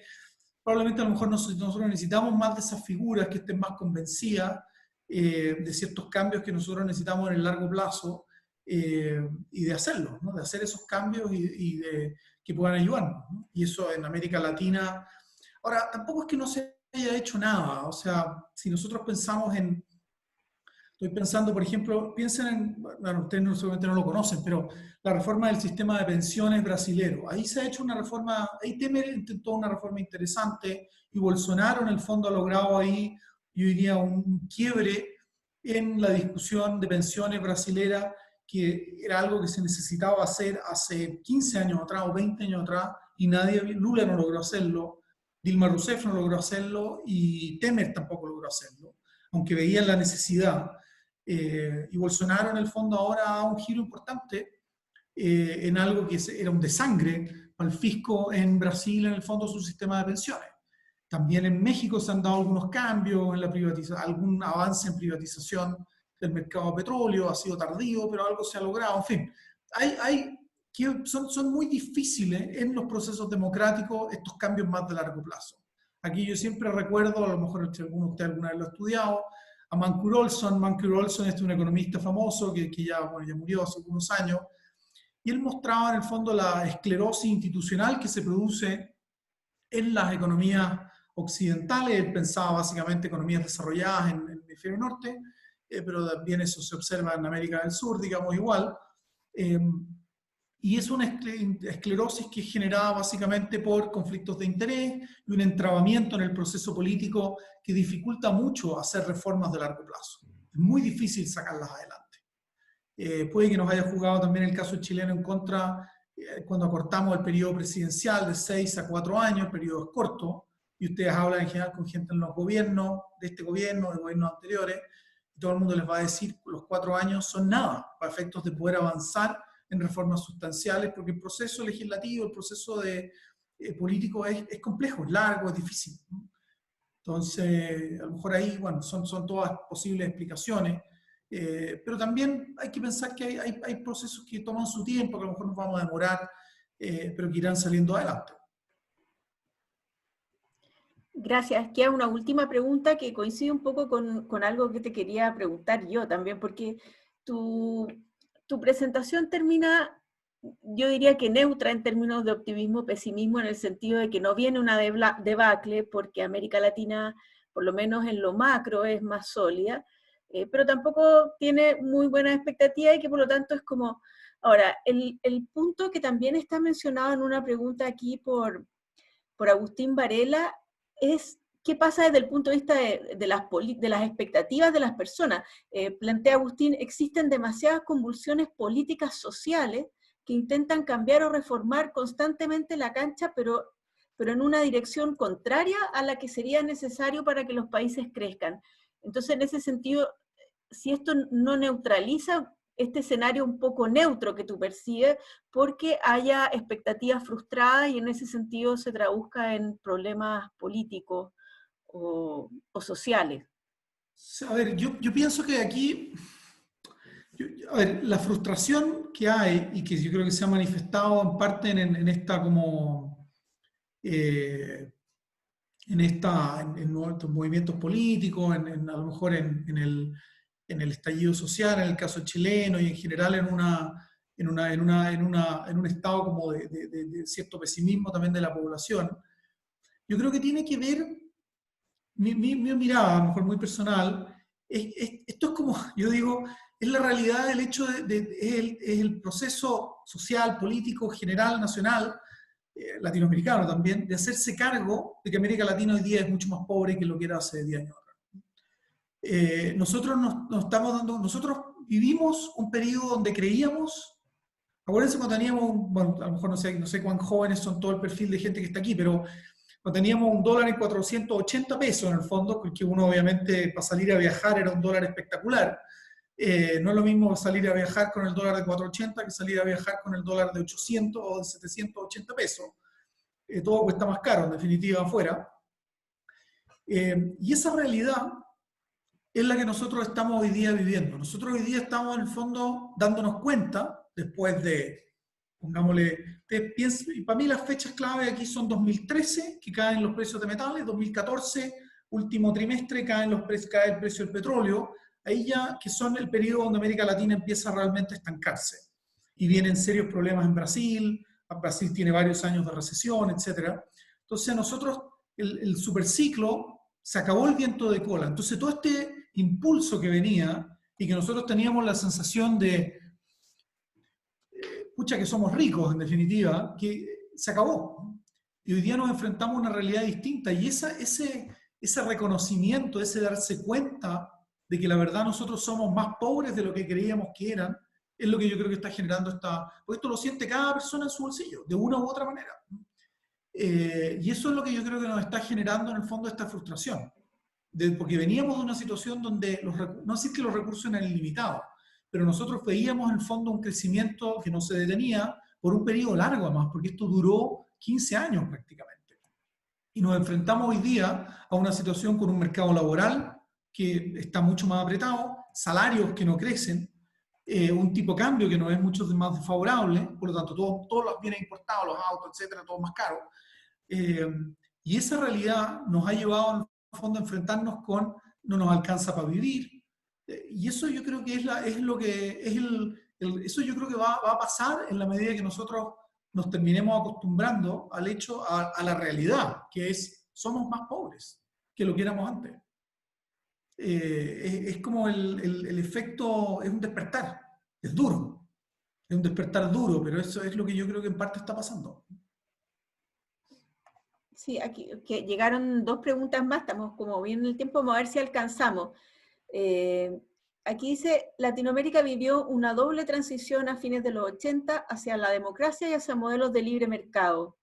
probablemente a lo mejor nosotros necesitamos más de esas figuras que estén más convencidas de ciertos cambios que nosotros necesitamos en el largo plazo, y de hacerlos, ¿no? De hacer esos cambios y de que puedan ayudarnos, ¿no? Y eso en América Latina. Ahora, tampoco es que no se haya hecho nada, o sea, si nosotros pensamos en, estoy pensando, por ejemplo, piensen en, bueno, ustedes seguramente no lo conocen, pero la reforma del sistema de pensiones brasilero. Ahí se ha hecho una reforma, ahí Temer intentó una reforma interesante, y Bolsonaro en el fondo ha logrado ahí, yo diría, un quiebre en la discusión de pensiones brasilera, que era algo que se necesitaba hacer hace 15 años atrás o 20 años atrás, y Lula no logró hacerlo, Dilma Rousseff no logró hacerlo, y Temer tampoco logró hacerlo, aunque veían la necesidad. Y Bolsonaro en el fondo ahora da un giro importante, en algo que era un desangre para el fisco en Brasil, en el fondo su sistema de pensiones. También en México se han dado algunos cambios en la privatización, algún avance en privatización del mercado de petróleo, ha sido tardío, pero algo se ha logrado. En fin, son muy difíciles en los procesos democráticos estos cambios más de largo plazo. Aquí yo siempre recuerdo, a lo mejor alguno de ustedes alguna vez lo ha estudiado, a Mancur Olson. Mancur Olson es un economista famoso que ya, bueno, ya murió hace algunos años, y él mostraba en el fondo la esclerosis institucional que se produce en las economías occidentales. Él pensaba básicamente economías desarrolladas en el hemisferio norte, pero también eso se observa en América del Sur, digamos, igual. Y es una esclerosis que es generada básicamente por conflictos de interés y un entrabamiento en el proceso político que dificulta mucho hacer reformas de largo plazo. Es muy difícil sacarlas adelante. Puede que nos haya jugado también el caso chileno en contra, cuando acortamos el periodo presidencial de 6 a 4 años, el periodo es corto, y ustedes hablan en general con gente en los gobiernos, de este gobierno, de gobiernos anteriores, y todo el mundo les va a decir que los 4 años son nada para efectos de poder avanzar en reformas sustanciales, porque el proceso legislativo, el proceso político es complejo, es largo, es difícil, ¿no? Entonces, a lo mejor ahí, bueno, son todas posibles explicaciones, pero también hay que pensar que hay procesos que toman su tiempo, que a lo mejor nos vamos a demorar, pero que irán saliendo adelante. Gracias. Queda una última pregunta que coincide un poco con algo que te quería preguntar yo también, porque tu presentación termina, yo diría que neutra en términos de optimismo, pesimismo, en el sentido de que no viene una debacle, porque América Latina, por lo menos en lo macro, es más sólida, pero tampoco tiene muy buenas expectativas, y que por lo tanto es como... Ahora, el punto que también está mencionado en una pregunta aquí por Agustín Varela es qué pasa desde el punto de vista de las expectativas de las personas. Plantea Agustín, existen demasiadas convulsiones políticas sociales que intentan cambiar o reformar constantemente la cancha, pero en una dirección contraria a la que sería necesario para que los países crezcan. Entonces, en ese sentido, si esto no neutraliza este escenario un poco neutro que tú percibes, porque haya expectativas frustradas y en ese sentido se traduzca en problemas políticos o sociales. A ver, yo pienso que aquí, a ver, la frustración que hay, y que yo creo que se ha manifestado en parte en esta como... en estos movimientos políticos, a lo mejor en el estallido social, en el caso chileno, y en general en un estado como de cierto pesimismo también de la población. Yo creo que tiene que ver, mi mirada, a lo mejor muy personal, esto es como, yo digo, es la realidad del hecho es el proceso social, político, general, nacional, latinoamericano también, de hacerse cargo de que América Latina hoy día es mucho más pobre que lo que era hace 10 años atrás. Nosotros vivimos un periodo donde creíamos, acuérdense cuando teníamos, bueno, a lo mejor no sé cuán jóvenes son todo el perfil de gente que está aquí, pero cuando teníamos un dólar en 480 pesos en el fondo, porque uno obviamente para salir a viajar era un dólar espectacular. No es lo mismo salir a viajar con el dólar de 480 que salir a viajar con el dólar de 800 o de 780 pesos. Todo cuesta más caro, en definitiva, afuera. Y esa realidad es la que nosotros estamos hoy día viviendo. Nosotros hoy día estamos en el fondo dándonos cuenta, después de, pongámosle, y para mí las fechas clave aquí son 2013, que caen los precios de metales, 2014, último trimestre, cae el precio del petróleo, ahí ya que son el periodo donde América Latina empieza realmente a estancarse. Y vienen serios problemas en Brasil, Brasil tiene varios años de recesión, etc. Entonces nosotros, el superciclo, se acabó el viento de cola. Entonces todo este impulso que venía y que nosotros teníamos la sensación de, pucha, que somos ricos en definitiva, que se acabó. Y hoy día nos enfrentamos a una realidad distinta y ese reconocimiento, ese darse cuenta de que la verdad nosotros somos más pobres de lo que creíamos que eran, es lo que yo creo que está generando porque esto lo siente cada persona en su bolsillo, de una u otra manera. Y eso es lo que yo creo que nos está generando en el fondo esta frustración. Porque veníamos de una situación donde, no decir que los recursos eran ilimitados, pero nosotros veíamos en el fondo un crecimiento que no se detenía por un periodo largo además, porque esto duró 15 años prácticamente. Y nos enfrentamos hoy día a una situación con un mercado laboral que está mucho más apretado, salarios que no crecen, un tipo de cambio que no es mucho más desfavorable, por lo tanto todos los bienes importados, los autos, etcétera, todo más caro. Y esa realidad nos ha llevado en el fondo a enfrentarnos con no nos alcanza para vivir. Y eso yo creo que eso yo creo que va a pasar en la medida que nosotros nos terminemos acostumbrando al hecho, a la realidad, que es, somos más pobres que lo que éramos antes. Es como el efecto, es un despertar, es duro, es un despertar duro, pero eso es lo que yo creo que en parte está pasando. Sí, aquí que llegaron dos preguntas más, estamos como bien en el tiempo, vamos a ver si alcanzamos. Aquí dice, Latinoamérica vivió una doble transición a fines de los 80 hacia la democracia y hacia modelos de libre mercado.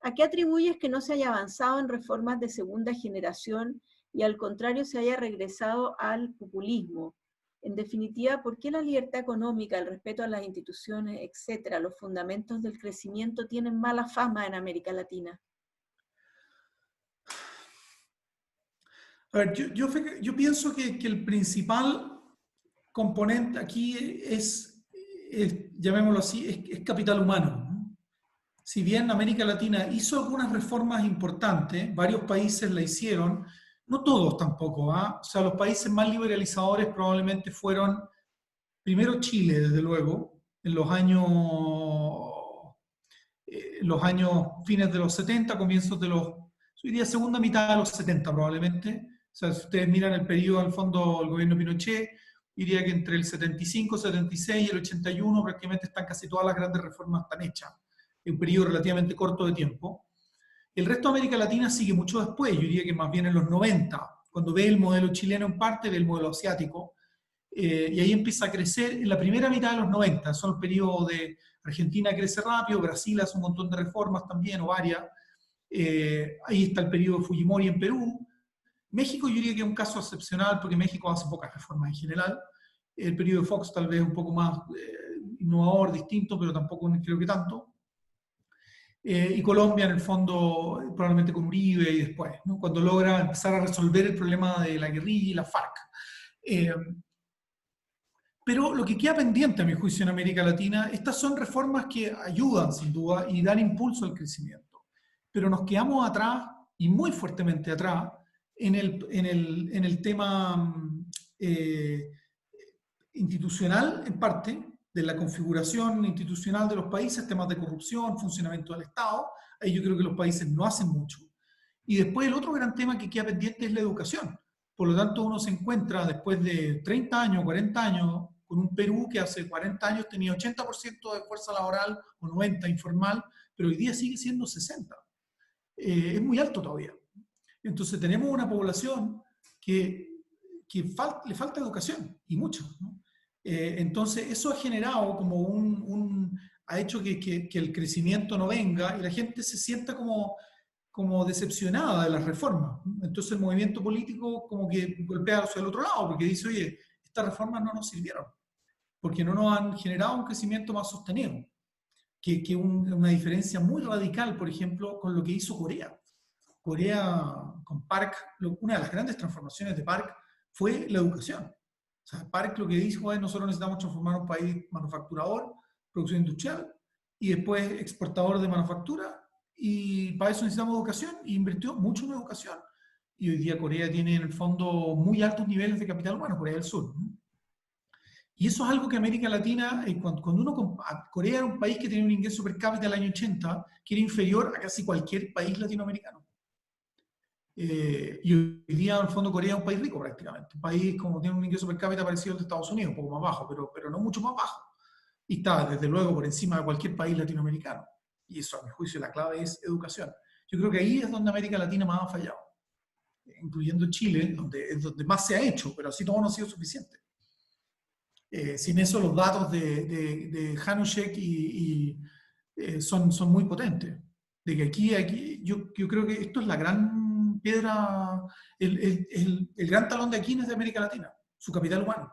¿A qué atribuyes que no se haya avanzado en reformas de segunda generación y al contrario se haya regresado al populismo? En definitiva, ¿por qué la libertad económica, el respeto a las instituciones, etcétera, los fundamentos del crecimiento tienen mala fama en América Latina? A ver, yo pienso que el principal componente aquí llamémoslo así, es capital humano, ¿no? Si bien América Latina hizo algunas reformas importantes, varios países la hicieron, no todos tampoco, ¿ah? O sea, los países más liberalizadores probablemente fueron, primero Chile, desde luego, en los años fines de los 70, comienzos de los, yo diría segunda mitad de los 70 probablemente. O sea, si ustedes miran el periodo, al fondo, del gobierno Pinochet, diría que entre el 75, 76 y el 81 prácticamente están casi todas las grandes reformas tan hechas, en un periodo relativamente corto de tiempo. El resto de América Latina sigue mucho después, yo diría que más bien en los 90, cuando ve el modelo chileno en parte, ve el modelo asiático, y ahí empieza a crecer en la primera mitad de los 90, son el periodo de Argentina crece rápido, Brasil hace un montón de reformas también, o varias, ahí está el periodo de Fujimori en Perú. México yo diría que es un caso excepcional porque México hace pocas reformas en general. El periodo de Fox tal vez un poco más innovador, distinto, pero tampoco creo que tanto. Y Colombia en el fondo probablemente con Uribe y después, ¿no? Cuando logra empezar a resolver el problema de la guerrilla y la FARC. Pero lo que queda pendiente, a mi juicio, en América Latina, estas son reformas que ayudan, sin duda, y dan impulso al crecimiento. Pero nos quedamos atrás, y muy fuertemente atrás, en el tema institucional, en parte, de la configuración institucional de los países, temas de corrupción, funcionamiento del Estado. Ahí yo creo que los países no hacen mucho. Y después el otro gran tema que queda pendiente es la educación. Por lo tanto, uno se encuentra después de 30 años, 40 años, con un Perú que hace 40 años tenía 80% de fuerza laboral o 90% informal, pero hoy día sigue siendo 60%. Es muy alto todavía. Entonces tenemos una población que le falta educación, y mucho, ¿no? Entonces, eso ha generado como ha hecho que el crecimiento no venga y la gente se sienta como decepcionada de las reformas. Entonces el movimiento político como que golpea hacia el otro lado, porque dice, oye, estas reformas no nos sirvieron, porque no nos han generado un crecimiento más sostenido, que una diferencia muy radical, por ejemplo, con lo que hizo Corea. Corea, con Park, una de las grandes transformaciones de Park fue la educación. O sea, Park lo que dijo es, nosotros necesitamos transformar un país manufacturador, producción industrial, y después exportador de manufactura, y para eso necesitamos educación, y invirtió mucho en educación. Y hoy día Corea tiene en el fondo muy altos niveles de capital humano, Corea del Sur. Y eso es algo que América Latina, cuando uno Corea era un país que tenía un ingreso per cápita del año 80, que era inferior a casi cualquier país latinoamericano. Y hoy día, en el fondo, Corea es un país rico prácticamente. Un país como tiene un ingreso per cápita parecido al de Estados Unidos, un poco más bajo, pero no mucho más bajo. Y está, desde luego, por encima de cualquier país latinoamericano. Y eso, a mi juicio, la clave es educación. Yo creo que ahí es donde América Latina más ha fallado, incluyendo Chile, es donde más se ha hecho, pero así todo no ha sido suficiente. Sin eso, los datos de Hanushek son muy potentes. De que aquí yo creo que esto es la gran piedra, el gran talón de Aquiles de América Latina, su capital humano.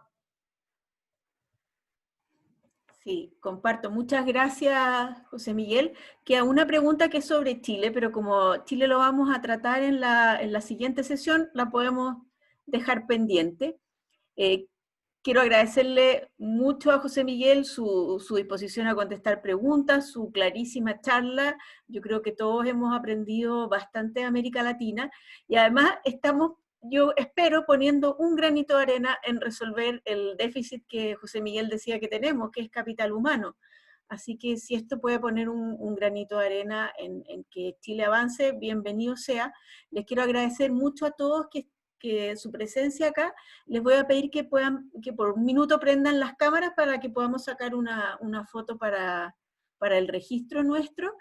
Sí, comparto. Muchas gracias, José Miguel. Queda una pregunta que es sobre Chile, pero como Chile lo vamos a tratar en la siguiente sesión, la podemos dejar pendiente. Quiero agradecerle mucho a José Miguel su disposición a contestar preguntas, su clarísima charla. Yo creo que todos hemos aprendido bastante de América Latina y además estamos, yo espero, poniendo un granito de arena en resolver el déficit que José Miguel decía que tenemos, que es capital humano. Así que si esto puede poner un granito de arena en que Chile avance, bienvenido sea. Les quiero agradecer mucho a todos que su presencia acá. Les voy a pedir que por un minuto prendan las cámaras para que podamos sacar una foto para el registro nuestro.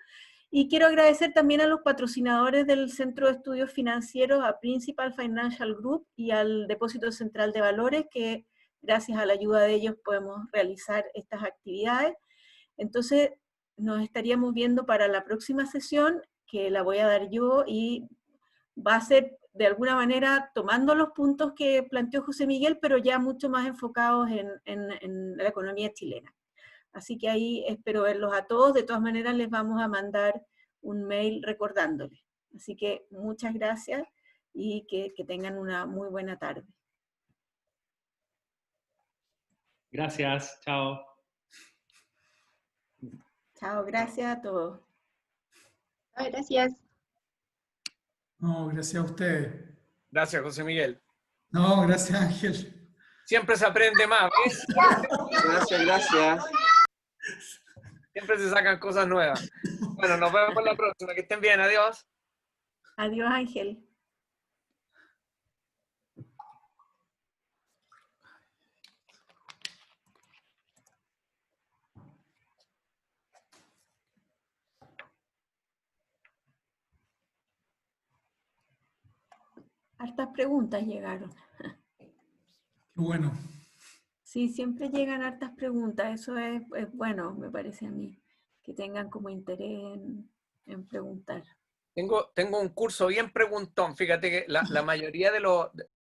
Y quiero agradecer también a los patrocinadores del Centro de Estudios Financieros, a Principal Financial Group y al Depósito Central de Valores, que gracias a la ayuda de ellos podemos realizar estas actividades. Entonces, nos estaríamos viendo para la próxima sesión, que la voy a dar yo, y va a ser de alguna manera tomando los puntos que planteó José Miguel, pero ya mucho más enfocados en la economía chilena. Así que ahí espero verlos a todos. De todas maneras, les vamos a mandar un mail recordándoles. Así que muchas gracias y que tengan una muy buena tarde. Gracias, chao. Chao, gracias a todos. Gracias. No, gracias a ustedes. Gracias, José Miguel. No, gracias, Ángel. Siempre se aprende más, ¿ves? Gracias, gracias. Siempre se sacan cosas nuevas. Bueno, nos vemos la próxima. Que estén bien. Adiós. Adiós, Ángel. Hartas preguntas llegaron. Qué bueno. Sí, siempre llegan hartas preguntas. Eso es bueno, me parece a mí, que tengan como interés en preguntar. Tengo un curso bien preguntón. Fíjate que la mayoría de los